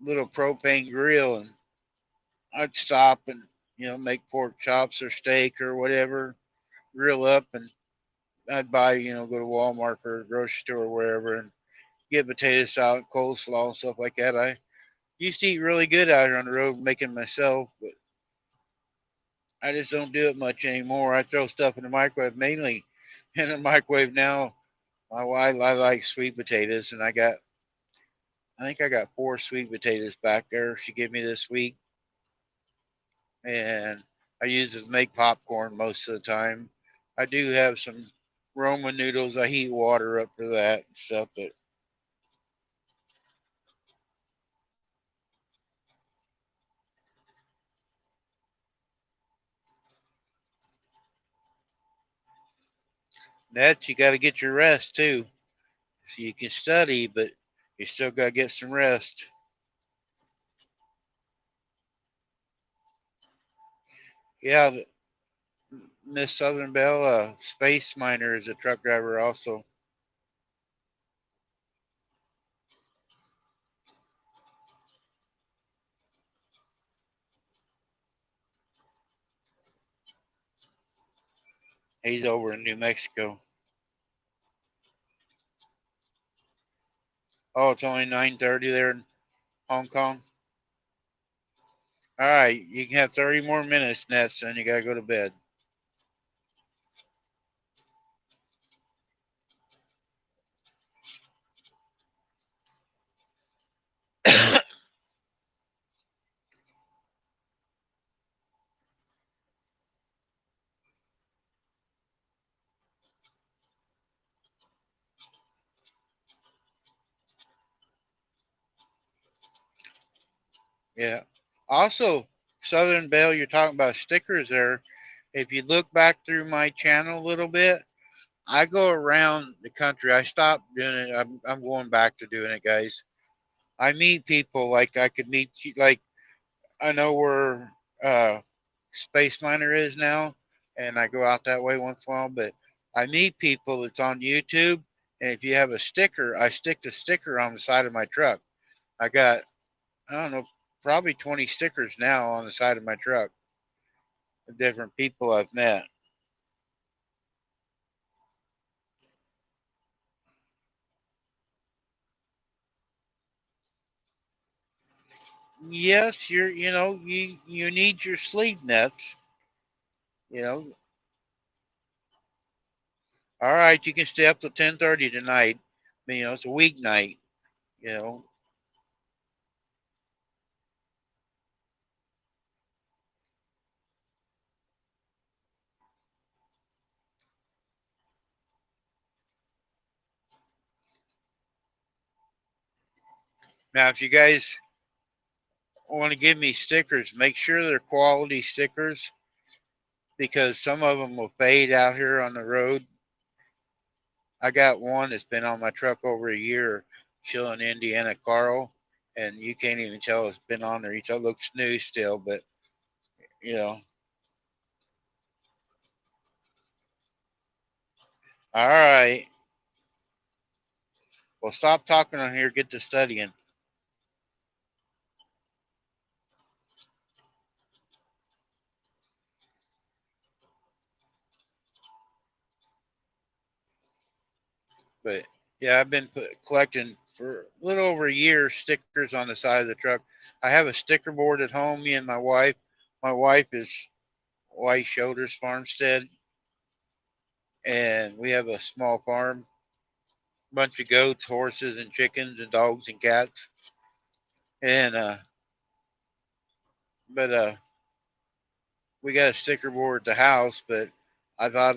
little propane grill, and I'd stop and make pork chops or steak or whatever, grill up, and I'd buy, go to Walmart or a grocery store or wherever, and get potato salad, coleslaw, and stuff like that. I used to eat really good out here on the road making myself, but I just don't do it much anymore. I throw stuff in the microwave mainly in the microwave now. My wife, I like sweet potatoes, and I think I got 4 sweet potatoes back there she gave me this week, and I use it to make popcorn most of the time. I do have some Roma noodles. I heat water up for that and stuff. But that's, you got to get your rest too. So you can study, but you still got to get some rest. Yeah, Miss Southern Belle, Space Miner, is a truck driver also. He's over in New Mexico. Oh, it's only 9:30 there in Hong Kong. All right, you can have 30 more minutes, Nets, and you gotta go to bed. Yeah. Also, Southern Belle, you're talking about stickers there. If you look back through my channel a little bit, I go around the country. I stopped doing it. I'm going back to doing it, guys. I meet people like I could meet, like, I know where Space Miner is now, and I go out that way once in a while. But I meet people that's on YouTube, and if you have a sticker, I stick the sticker on the side of my truck. I got, I don't know, probably 20 stickers now on the side of my truck of different people I've met. Yes, you need your sleep nets. You know, all right, you can stay up till 10:30 tonight. It's a weeknight. You know, now if you guys want to give me stickers, make sure they're quality stickers because some of them will fade out here on the road. I got one that's been on my truck over a year, chilling Indiana Carl, and you can't even tell it's been on there. It looks new still, but you know. All right. Well, stop talking on here. Get to studying. But yeah, I've been collecting for a little over a year stickers on the side of the truck. I have a sticker board at home. Me and my wife. My wife is White Shoulders Farmstead, and we have a small farm, bunch of goats, horses, and chickens, and dogs and cats. And but we got a sticker board at the house. But I thought,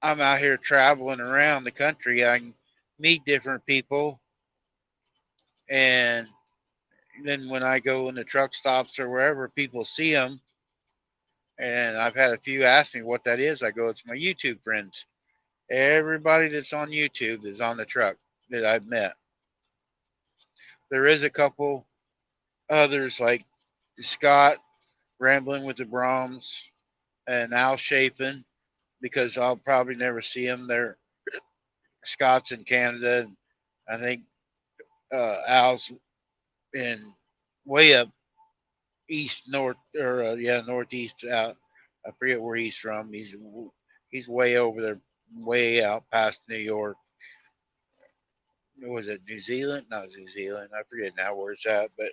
I'm out here traveling around the country. I can meet different people, and then when I go in the truck stops or wherever, people see them. And I've had a few ask me what that is. I go, it's my YouTube friends. Everybody that's on YouTube is on the truck that I've met. There is a couple others like Scott Rambling with the Brahms and Al Chapin, because I'll probably never see them. They're Scott's in Canada, and I think Al's in way up east, north, or yeah, northeast out. I forget where he's from. He's way over there, way out past New York. What was it, New Zealand? Not New Zealand. I forget now where it's at, but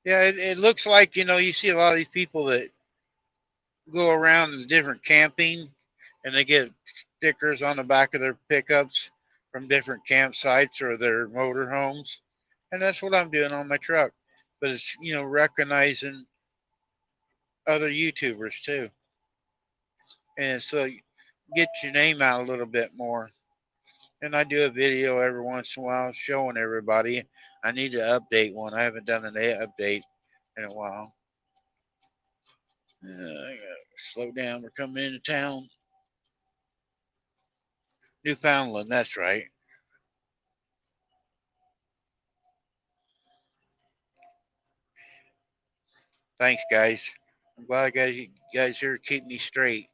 yeah, it looks like, you see a lot of these people that go around to different camping, and they get stickers on the back of their pickups from different campsites or their motorhomes, and that's what I'm doing on my truck. But it's recognizing other YouTubers too, and so get your name out a little bit more. And I do a video every once in a while showing everybody. I need to update one. I haven't done an update in a while. I gotta slow down. We're coming into town. Newfoundland, that's right. Thanks, guys. I'm glad you guys here to keep me straight.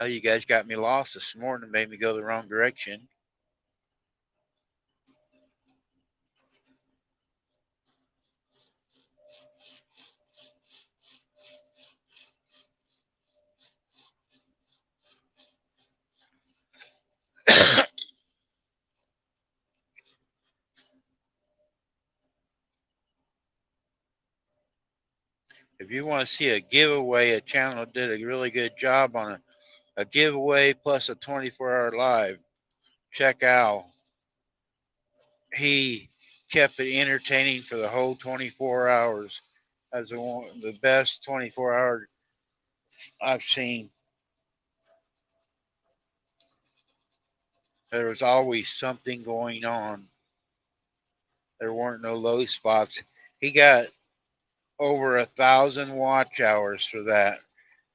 How you guys got me lost this morning, made me go the wrong direction. If you want to see a giveaway, a channel did a really good job on a giveaway plus a 24-hour live. Check Al. He kept it entertaining for the whole 24 hours. As the best 24-hour I've seen. There was always something going on. There weren't no low spots. He got over 1,000 watch hours for that.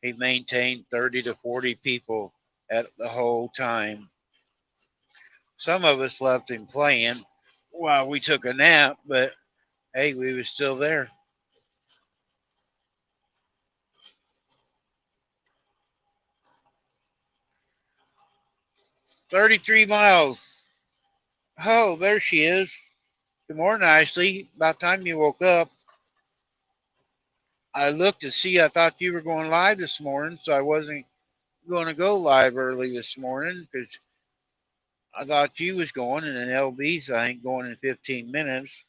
He maintained 30 to 40 people at the whole time. Some of us left him playing while we took a nap, but hey, we was still there. 33 miles. Oh, there she is. Good morning, Ashley. About time you woke up. I looked to see, I thought you were going live this morning, so I wasn't going to go live early this morning because I thought you was going, and then LB's I think going in 15 minutes,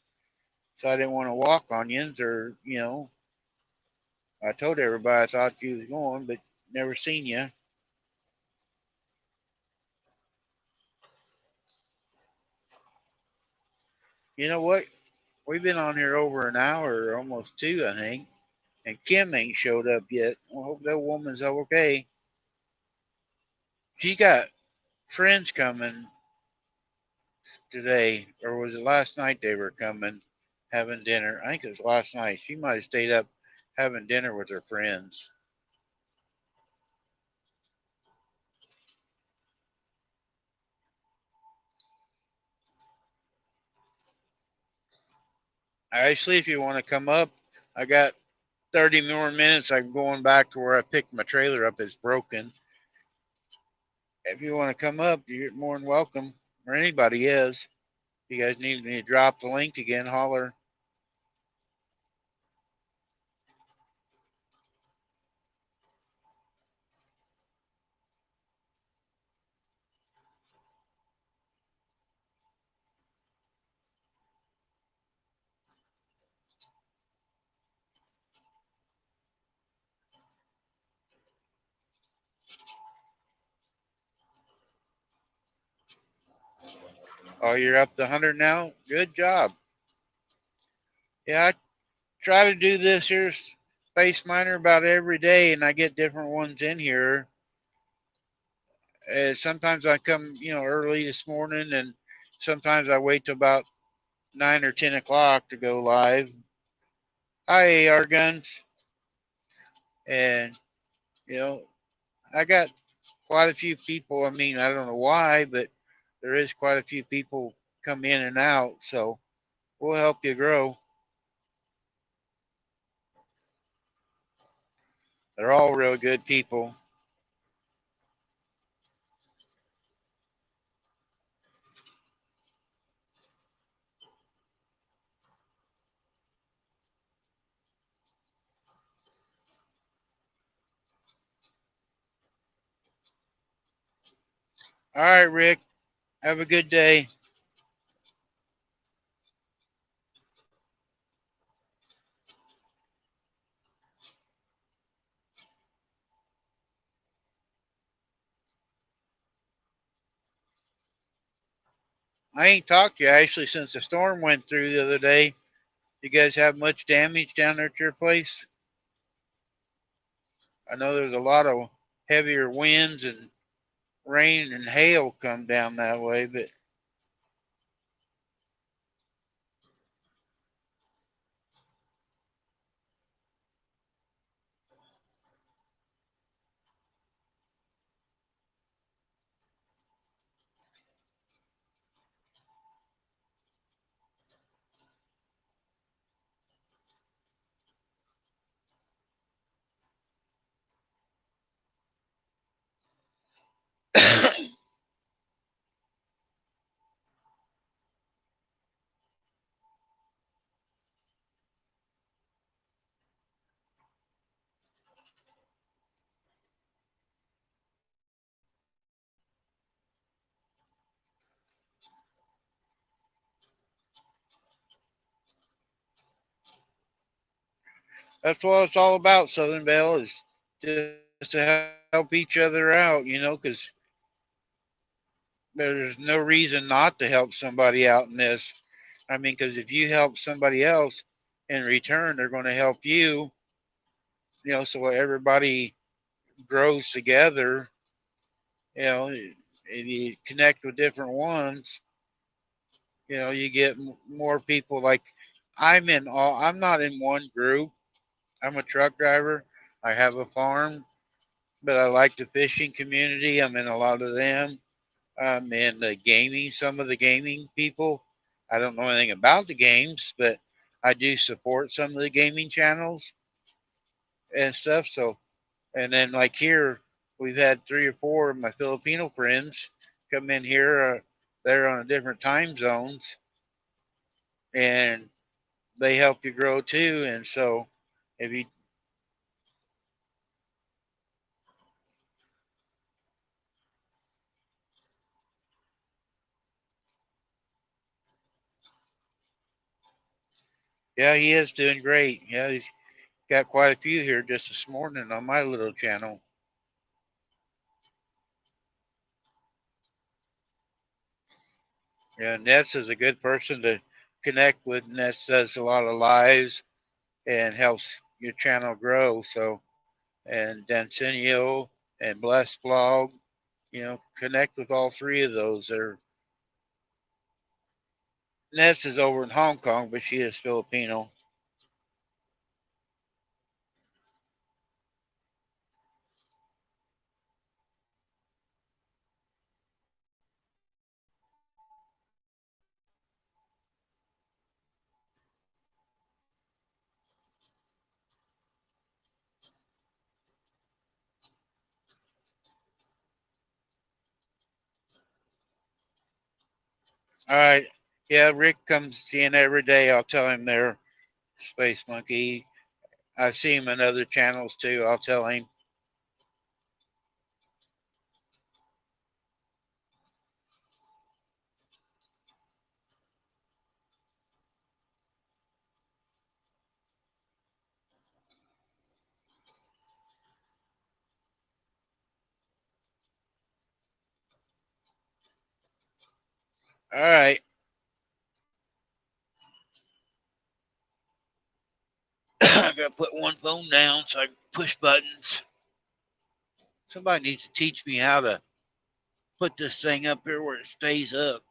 so I didn't want to walk onions or. I told everybody I thought you was going, but never seen you. You know what? We've been on here over an hour, almost two, I think, and Kim ain't showed up yet. I hope that woman's okay. She got friends coming today, or was it last night they were coming, having dinner? I think it was last night. She might have stayed up having dinner with her friends. Actually, if you want to come up, I got 30 more minutes. I'm going back to where I picked my trailer up. It's broken. If you want to come up, you're more than welcome, or anybody is. If you guys need me to drop the link again, holler. Oh, you're up to 100 now? Good job. Yeah, I try to do this here Space Miner about every day, and I get different ones in here. Sometimes I come, early this morning, and sometimes I wait till about 9 or 10 o'clock to go live. Hi, AR Guns, and you know, I got quite a few people. I mean, I don't know why, but there is quite a few people come in and out, so we'll help you grow. They're all real good people. All right, Rick. Have a good day. I ain't talked to you actually since the storm went through the other day. You guys have much damage down there at your place? I know there's a lot of heavier winds and rain and hail come down that way, but that's what it's all about. Southern Belle is just to help each other out, because there's no reason not to help somebody out in this. I mean, because if you help somebody else, in return, they're going to help you. So everybody grows together. If you connect with different ones, you get more people. Like I'm not in one group. I'm a truck driver. I have a farm, but I like the fishing community. I'm in a lot of them. I'm in the gaming, some of the gaming people. I don't know anything about the games, but I do support some of the gaming channels and stuff. So, and then like here, we've had 3 or 4 of my Filipino friends come in here. They're on a different time zones, and they help you grow too. And so, if you, yeah, he is doing great. Yeah, he's got quite a few here just this morning on my little channel. Yeah, Ness is a good person to connect with. Ness does a lot of lives and helps your channel grow. So, and Dancinio and Bless Blog, connect with all 3 of those. Ness is over in Hong Kong, but she is Filipino. All right. Yeah, Rick comes in every day. I'll tell him there, Space Monkey. I see him in other channels too. I'll tell him. All right. I gotta put one phone down so I can push buttons. Somebody needs to teach me how to put this thing up here where it stays up.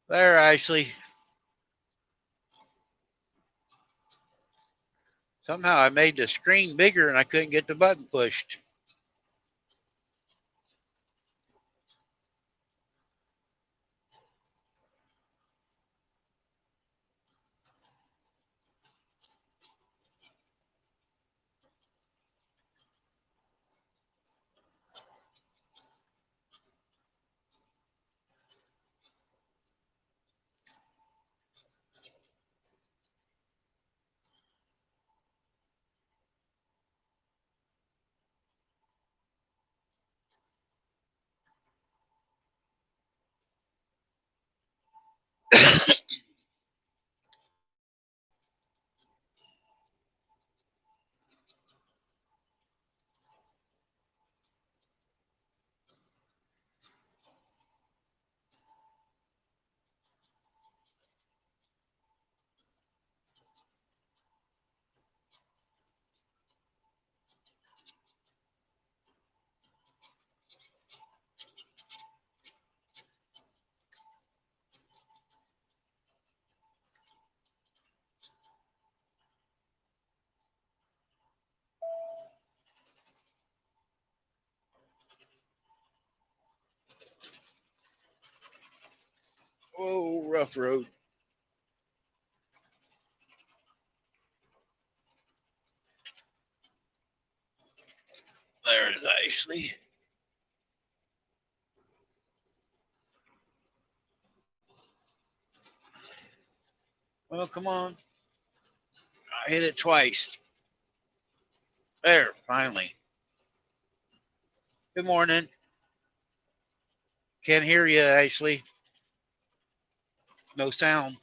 There, Ashley. Somehow I made the screen bigger and I couldn't get the button pushed. Oh, rough road. There's Ashley. Well, come on. I hit it twice. There, finally. Good morning. Can't hear you, Ashley. No sound.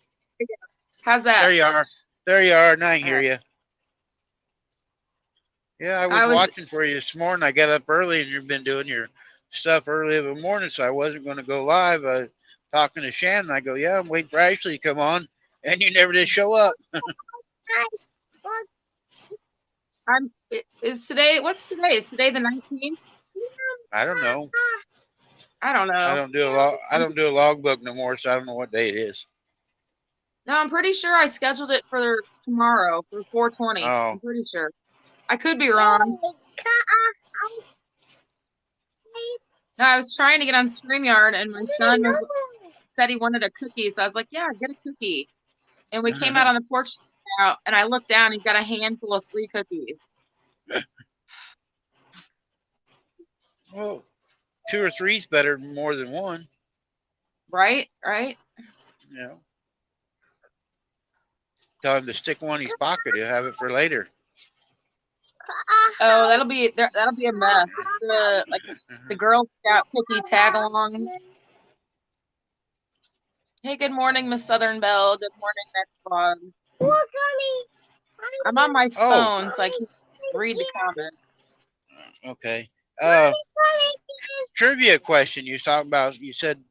How's that? There you are. There you are. Now I can hear Uh, you. Yeah, I was I was, watching for you this morning. I got up early and you've been doing your stuff early in the morning, so I wasn't going to go live. I was talking to Shannon. I go, yeah, I'm waiting for Ashley to come on, and you never did show up. is today, what's today? Is today the 19th? I don't know. I don't I know. don't do a log. I don't do a logbook no more, so I don't know what day it is. No, I'm pretty sure I scheduled it for tomorrow for 4:20. Oh, I'm pretty sure. I could be wrong. No, I was trying to get on StreamYard and my son said he wanted a cookie. So I was like, yeah, get a cookie. And we came out on the porch out and I looked down, he's got a handful of 3 cookies. well, 2 or 3 is better than more than one. Right? Right? You know, tell him to stick one in his pocket. He'll have it for later. Oh, that'll be a mess. It's the Girl Scout cookie tag-alongs. Hey, good morning, Miss Southern Belle. Good morning, next vlog. I'm on my Oh, phone, so I can't read the comments. okay. Trivia question. You talking about? You said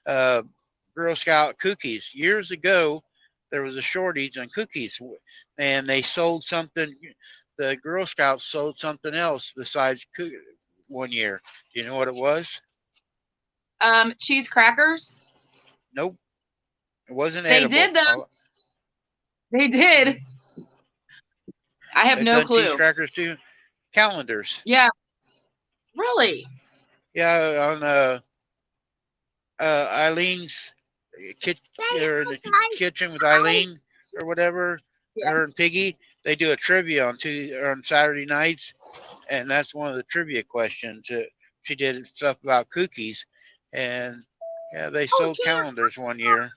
uh, Girl Scout cookies. Years ago, there was a shortage on cookies, and they sold something. The Girl Scouts sold something else besides one year. Do you know what it was? Cheese crackers. Nope, it wasn't They edible. did them. They did. I have They've no done cheese clue. crackers too. Calendars. Yeah, really. Yeah, on Eileen's kitchen, or in the kitchen with Eileen or whatever, Yeah. her and Piggy, they do a trivia on Saturday nights, and that's one of the trivia questions. She did stuff about cookies, and yeah, they sold calendars one year.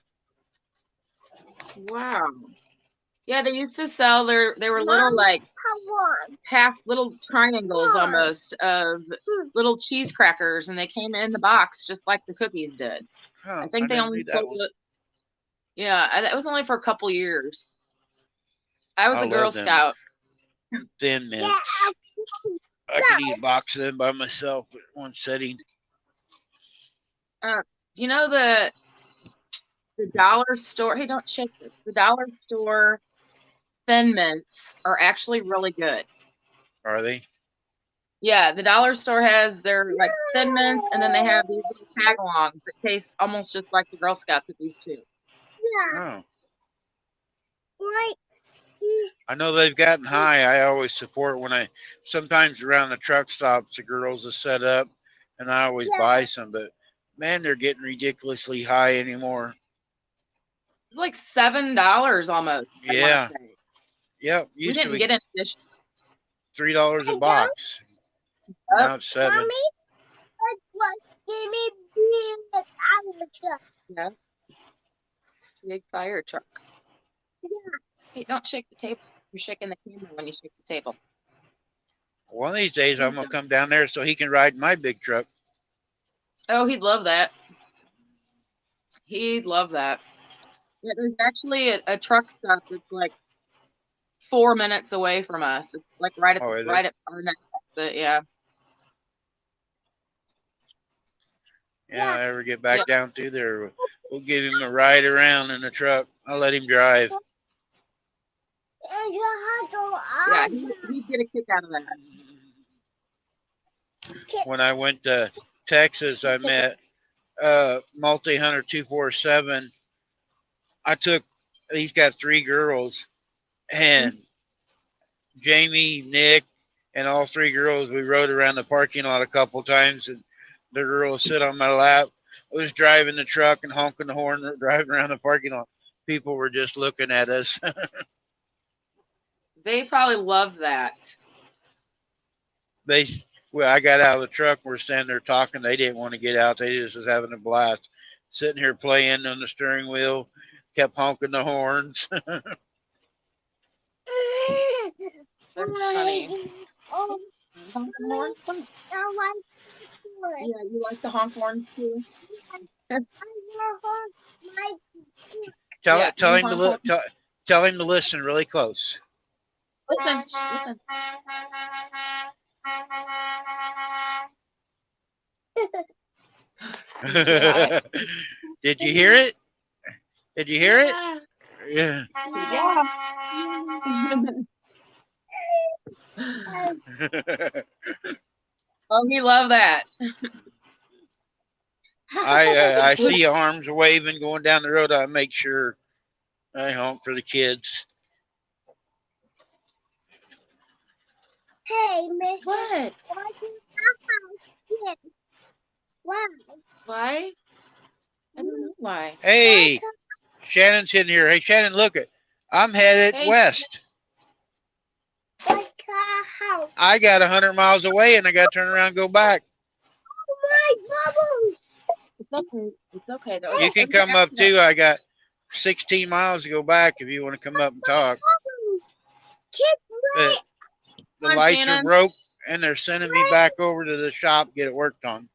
Wow. Yeah, they used to sell they were little like half little triangles almost of little cheese crackers, and they came in the box just like the cookies did. Huh, I I think they didn't only read that sold one. it. Yeah, that was only for a couple years. I was I a Girl love them Scout. thin mints. I could eat a box of them by myself at one setting. You know the dollar store. Hey, don't shake this. The dollar store Thin Mints are actually really good. Are they? Yeah, the dollar store has their Thin Mints, and then they have these little tag-alongs that taste almost just like the Girl Scout cookies too. Oh, Like I know they've gotten high. I always support when sometimes around the truck stops, the girls are set up, and I always buy some. But man, they're getting ridiculously high anymore. It's like $7 almost, I want to Yeah. say. Yep. We Used to didn't be get any this $3 a box. up. Now it's 7. Mommy, what give me being out of the truck. Yeah. Big fire truck. Hey, don't shake the table. You're shaking the camera when you shake the table. One of these days, I'm Please gonna don't. come down there so he can ride my big truck. Oh, he'd love that. He'd love that. Yeah, there's actually a truck stop that's like 4 minutes away from us. It's like right Oh, is right there? at our next exit. Yeah. Yeah, I ever get Yeah. back down through there, we'll give him a ride around in the truck. I'll let him drive. And you have to Yeah, he'd get a kick out of that. When I went to Texas, I met Multi Hunter 247. He's got 3 girls, and Jamie, Nick, and all 3 girls. We rode around the parking lot a couple times, and the girl would sit on my lap. I was driving the truck and honking the horn, driving around the parking lot. People were just looking at us. They probably love that. Well, I got out of the truck. We're standing there talking. They didn't want to get out. They just was having a blast, sitting here playing on the steering wheel, kept honking the horns. That's funny. Oh, Honk horns? Fun. I like Yeah, you like to honk horns too. I want my tell Yeah, tell you him to honk horns. tell him to listen really close. Listen, listen. Did you hear it? Did you hear it? Yeah. So, yeah. Oh, he love that. I see arms waving going down the road. I make sure I honk for the kids. Hey, Miss. What? Why do you have Why? Why? I don't know why. Hey, Shannon's in here. Hey, Shannon, look it. I'm headed Hey, west. Like a house. I got 100 miles away, and I got to turn around and go back. Oh my bubbles! It's okay. It's okay though. You can come up too. I got 16 miles to go back if you want to come up and talk. Bubbles. The on, lights Shannon. are broke, and they're sending me back over to the shop to get it worked on.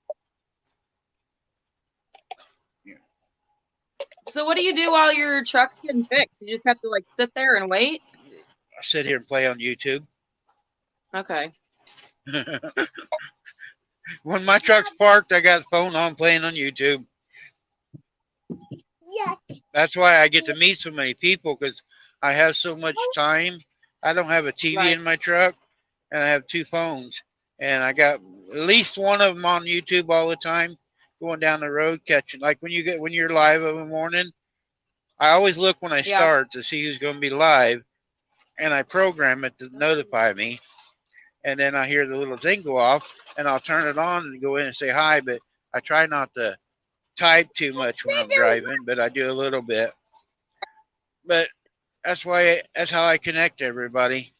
So what do you do while your truck's getting fixed? You just have to like sit there and wait? I sit here and play on YouTube. Okay. When my truck's parked, I got the phone on playing on YouTube. Yuck. That's why I get to meet so many people, because I have so much time. I don't have a TV Right. in my truck, and I have 2 phones, and I got at least one of them on YouTube all the time, going down the road catching. Like when you're live in the morning, I always look when I start to see who's going to be live, and I program it to notify me, and then I hear the little thing go off, and I'll turn it on and go in and say hi. But I try not to type too much when I'm driving, but I do a little bit. But that's how I connect everybody.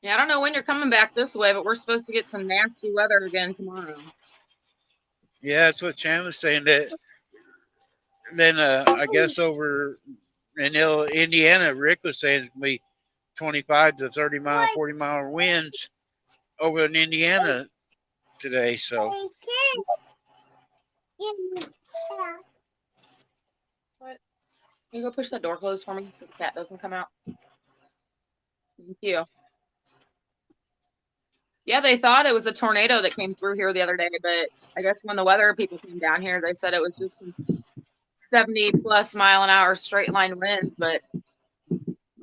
Yeah, I don't know when you're coming back this way, but we're supposed to get some nasty weather again tomorrow. Yeah, that's what Chan was saying. That then I guess over in Indiana, Rick was saying it's gonna be 25 to 30 mile, 40 mile winds over in Indiana today. So What? Can you go push that door closed for me so the cat doesn't come out? Thank you. Yeah, they thought it was a tornado that came through here the other day, but I guess when the weather people came down here, they said it was just some 70+ mile an hour straight line winds, but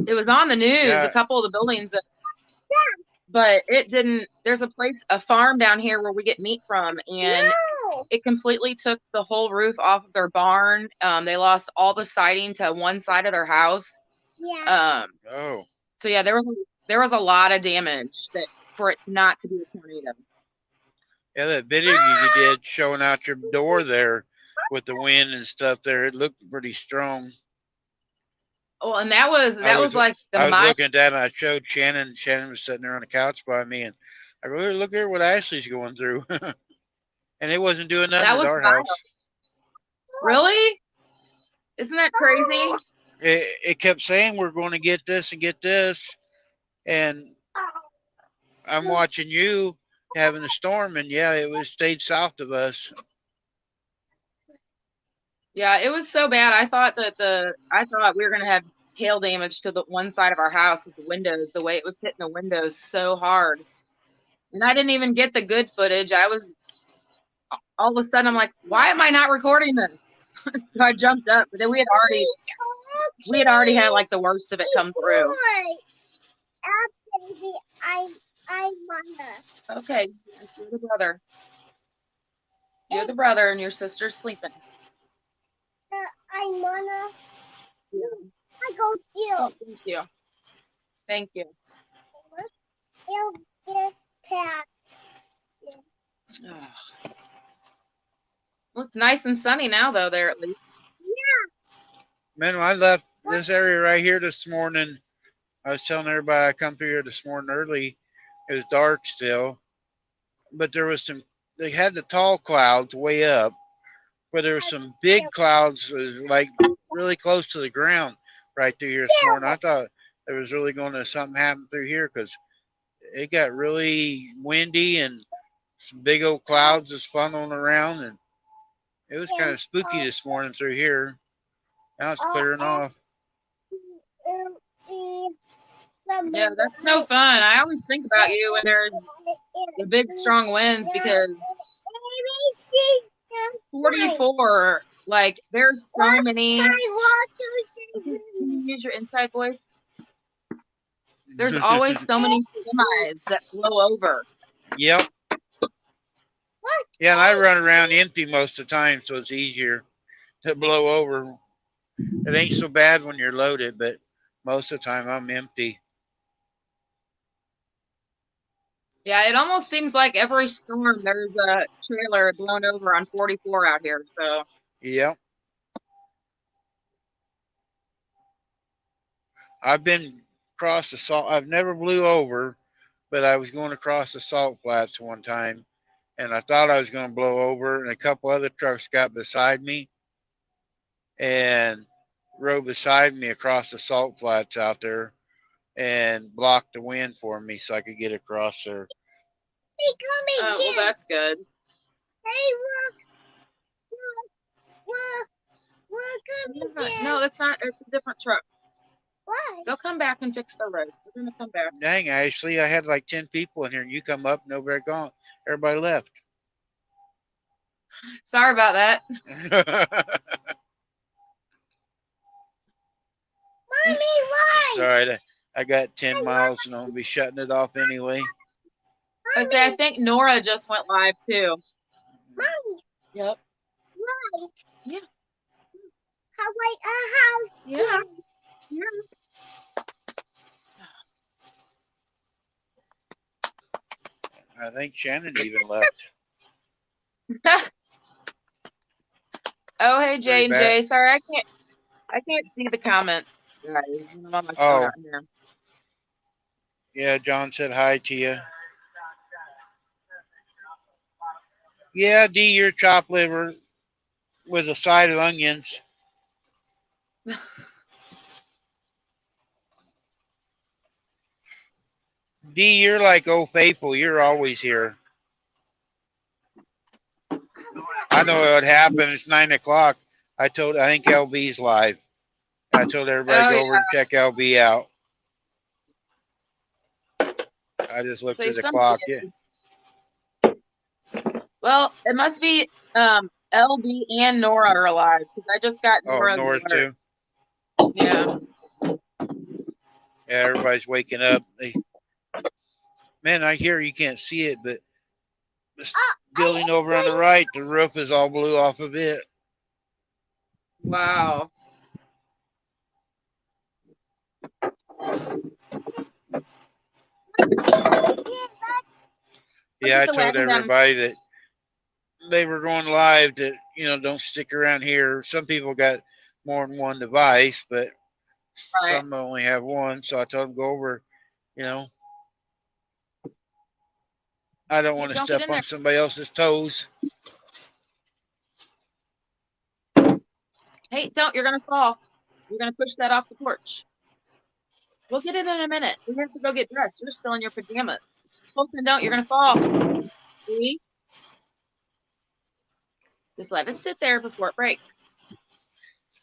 it was on the news. Yeah. A couple of the buildings that but it didn't. There's a farm down here where we get meat from, and No. it completely took the whole roof off of their barn. They lost all the siding to one side of their house. Yeah. Oh, So yeah, there was a lot of damage that for it not to be a tornado. yeah, that video you did showing out your door there with the wind and stuff there, it looked pretty strong. Well, and that was like the I was my looking at that and I showed Shannon. Shannon was sitting there on the couch by me, and I go, "Look here, what Ashley's going through," and it wasn't doing nothing that at was our mild. house. Really? Isn't that crazy? It kept saying we're going to get this and get this, and I'm watching you having a storm, and yeah, it was stayed south of us. Yeah, it was so bad. I thought we were gonna have hail damage to the one side of our house with the windows. The way it was hitting the windows so hard, and I didn't even get the good footage. I was all of a sudden I'm like, why am I not recording this? So I jumped up, but then we had already had like the worst of it come through. Baby, I wanna. Okay, you're the brother. You're the brother, and your sister's sleeping. I wanna. Yeah. I go too. Oh, thank you. Thank you. It'll get past. Oh. Well, it's nice and sunny now, though. There at least. Man, when I left this area right here this morning, I was telling everybody I come through here this morning early. It was dark still, but there was they had the tall clouds way up, but there were some big clouds like really close to the ground right through here this morning. I thought there was really going to something happen through here because it got really windy and some big old clouds was funneling around, and it was kind of spooky this morning through here. Now it's clearing off. Yeah, that's no fun. I always think about you when there's the big strong winds because 44, like there's so many. Can you use your inside voice? There's always so many semis that blow over. Yep. Yeah, and I run around empty most of the time, so it's easier to blow over. It ain't so bad when you're loaded, but most of the time I'm empty. Yeah, it almost seems like every storm there's a trailer blown over on 44 out here. So Yep. I've been across the salt. I've never blew over, but I was going across the salt flats one time, and I thought I was going to blow over, and a couple other trucks got beside me and rode beside me across the salt flats out there and blocked the wind for me so I could get across there. well, that's good. Hey, look again. No, that's not. It's a different truck. Why? They'll come back and fix the road. They're gonna come back. Dang, Ashley, I had like 10 people in here, and you come up, nobody gone. Everybody left. Sorry about that. Mommy, why? All right, I got 10 miles, and I'm gonna be shutting it off anyway. I say I think Nora just went live too. Mommy, Yep. why? Yeah. How like a house? Yeah. I think Shannon even left. Oh, hey J and Very J. bad. Sorry, I can't see the comments, guys. I'm on my phone Oh. out here. Yeah, John said hi to you. Yeah, D, your chopped liver with a side of onions. D, you're like old faithful. You're always here. I know what happened. It's 9 o'clock. I think LB's live. I told everybody Oh, go over and check LB out. I just looked Say at the something clock. Yeah. is- Well, it must be LB and Nora are alive because I just got Oh, Nora's North alert. too. Yeah. Yeah, everybody's waking up. Man, I hear you can't see it, but this I building ate over on the it. right, the roof is all blew off of it. Wow. Yeah, I The told wagon down. everybody that they were going live that, don't stick around here. Some people got more than one device, but Right. some only have one. So I told them go over, you know, I don't want to Don't get step in on there. somebody else's toes. Hey, don't. You're going to fall. You're going to push that off the porch. We'll get it in a minute. We have to go get dressed. You're still in your pajamas. Colton, don't. You're going to fall. See? Just let it sit there before it breaks.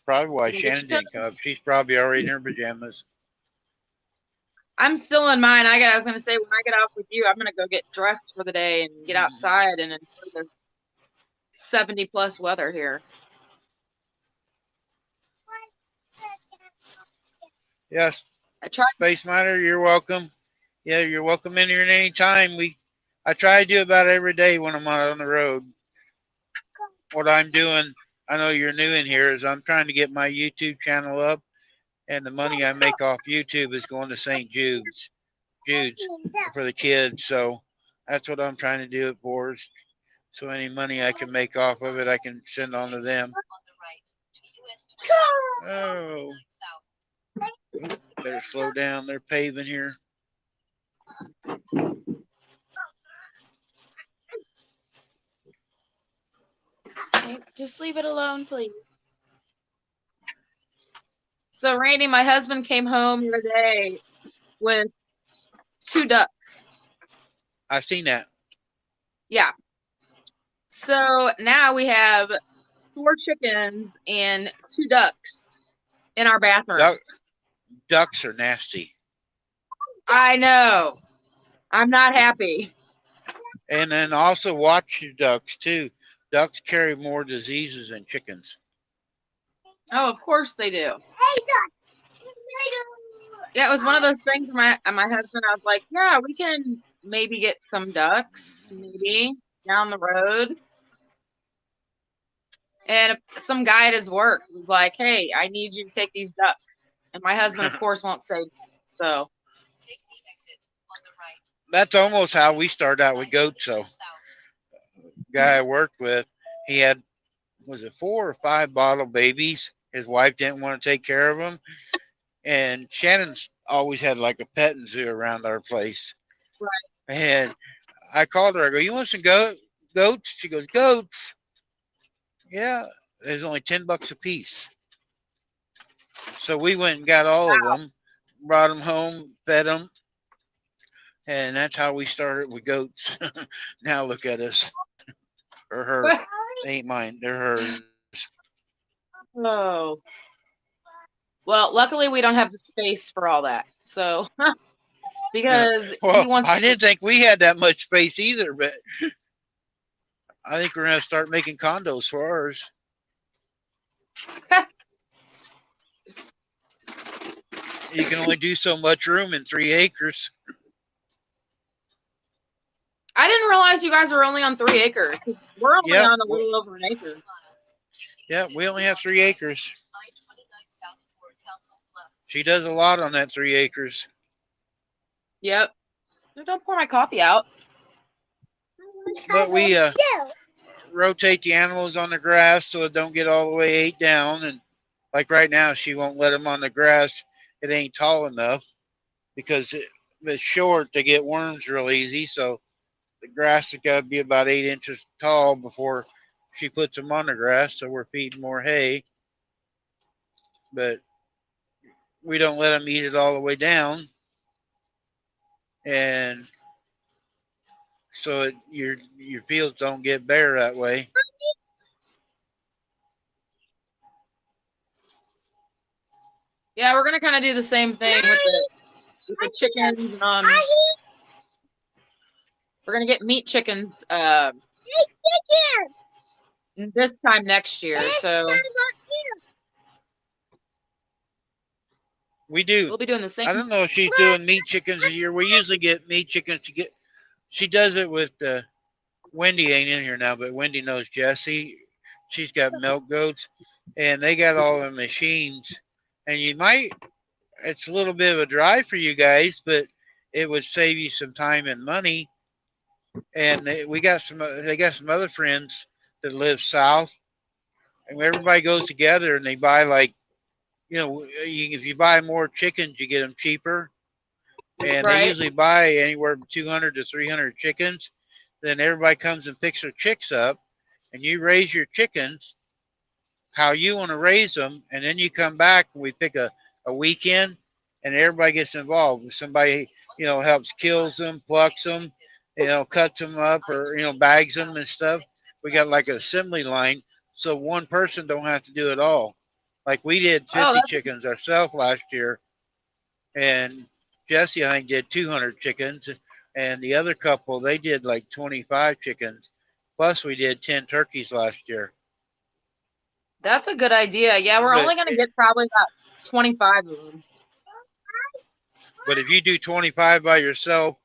Probably why You're gonna get Shannon your didn't come toes. up. She's probably already in her pajamas. I'm still in mine. I was going to say, when I get off with you, I'm going to go get dressed for the day and get outside and enjoy this 70+ weather here. Yes, I tried. Space Miner, you're welcome. Yeah, you're welcome in here at any time. I try to do about every day when I'm out on the road. What I'm doing, I know you're new in here, is I'm trying to get my YouTube channel up, and the money I make off YouTube is going to St. Jude's for the kids. So that's what I'm trying to do it for. So any money I can make off of it, I can send on to them. Oh, better slow down. They're paving here. Okay, just leave it alone, please. So, Randy, my husband came home the other day with 2 ducks. I've seen that. Yeah. So now we have 4 chickens and 2 ducks in our bathroom. Ducks are nasty. I know. I'm not happy. And then also watch your ducks too. Ducks carry more diseases than chickens. Oh, of course they do. Yeah, it was one of those things. My husband, I was like, yeah, we can maybe get some ducks, maybe down the road. And some guy at his work was like, hey, I need you to take these ducks. And my husband, of course, won't say so. That's almost how we started out with goats. So, guy I worked with, he had, was it 4 or 5 bottle babies? His wife didn't want to take care of them, and Shannon's always had like a petting zoo around our place. Right. And I called her. I go, "You want some goats?" She goes, "Goats? Yeah." There's only $10 a piece. So we went and got all of them, brought them home, fed them, and that's how we started with goats. Now look at us, or her. They ain't mine. They're hers. Oh. Well, luckily we don't have the space for all that. So, because Well, he wants. I didn't think we had that much space either, but I think we're gonna start making condos for ours. You can only do so much room in 3 acres. I didn't realize you guys were only on 3 acres. We're only Yep. on a little over an acre. Yeah, we only have 3 acres. She does a lot on that 3 acres. Yep. Don't pour my coffee out. But we rotate the animals on the grass so it don't get all the way 8 down. And like right now, she won't let them on the grass. It ain't tall enough because it's short. They get worms real easy. So the grass has got to be about 8 inches tall before she puts them on the grass. So we're feeding more hay. But we don't let them eat it all the way down. And so your fields don't get bare that way. Yeah, we're gonna kind of do the same thing with the chickens. We're gonna get meat chickens this time next year. So We do. We'll be doing the I same. don't know if she's doing meat chickens a year. We usually get meat chickens to get. She does it with Wendy ain't in here now, but Wendy knows Jesse. She's got milk goats, and they got all the machines. And you might. It's a little bit of a drive for you guys, but it would save you some time and money. And we got some. They got some other friends that live south, and everybody goes together and they buy like if you buy more chickens, you get them cheaper. And they Right. usually buy anywhere from 200 to 300 chickens. Then everybody comes and picks their chicks up, and you raise your chickens how you want to raise them, and then you come back and we pick a weekend, and everybody gets involved. Somebody helps kills them, plucks them, cuts them up, or bags them and stuff. We got like an assembly line, so one person don't have to do it all. Like we did Oh, 50 that's chickens ourselves last year, and Jesse I think did 200 chickens, and the other couple they did like 25 chickens. Plus we did 10 turkeys last year. that's a good idea. Yeah, we're But only gonna get probably about 25 of them. but if you do 25 by yourself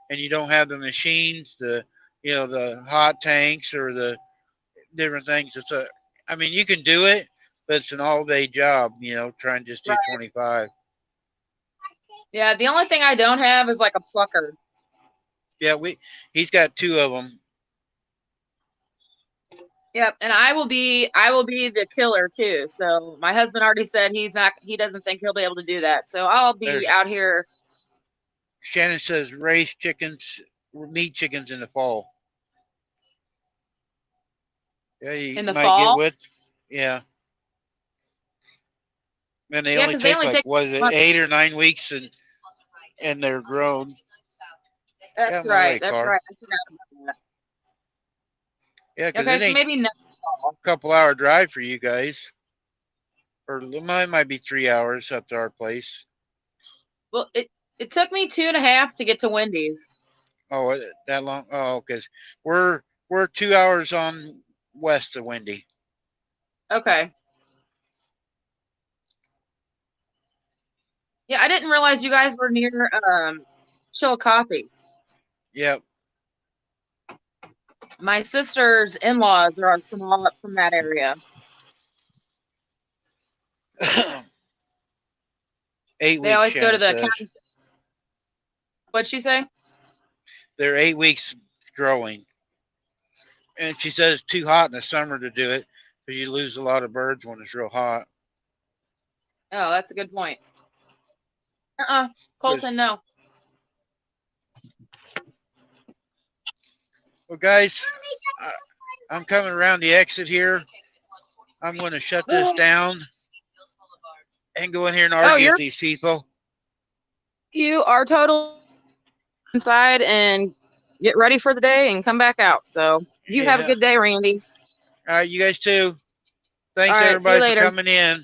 and you don't have the machines, the hot tanks or the different things, I mean you can do it, but it's an all day job, trying to just do Right. 25. Yeah, the only thing I don't have is like a plucker. Yeah, he's got 2 of them. Yep, and I will be the killer too. So my husband already said he doesn't think he'll be able to do that. So I'll be There's- out here. Shannon says raise meat chickens in the fall. Yeah, you In the might fall? get with. Yeah. And they Yeah, only 'cause they take only like take what is it, months. 8 or 9 weeks, and they're grown. That's Yeah, my right. way, That's car. right. I forgot about that. Yeah, because Okay, it so ain't maybe next fall. a couple hour drive for you guys, or it might be 3 hours up to our place. Well, it took me 2.5 to get to Wendy's. Oh, that long? Oh, because we're 2 hours on west of Wendy. Okay. Yeah, I didn't realize you guys were near Chillicothe. Yep. My sister's in-laws are from that area. 8 They weeks. always go to Shannon the says. county. What'd she say? They're 8 weeks growing, and she says it's too hot in the summer to do it because you lose a lot of birds when it's real hot. Oh, that's a good point. Colton, no. Well, guys, I'm coming around the exit here. I'm going to shut this down and go in here and argue with these people. You are totally inside and get ready for the day and come back out. So you have a good day, Randy. All right, you guys too. Thanks All right, see you everybody for later. coming in.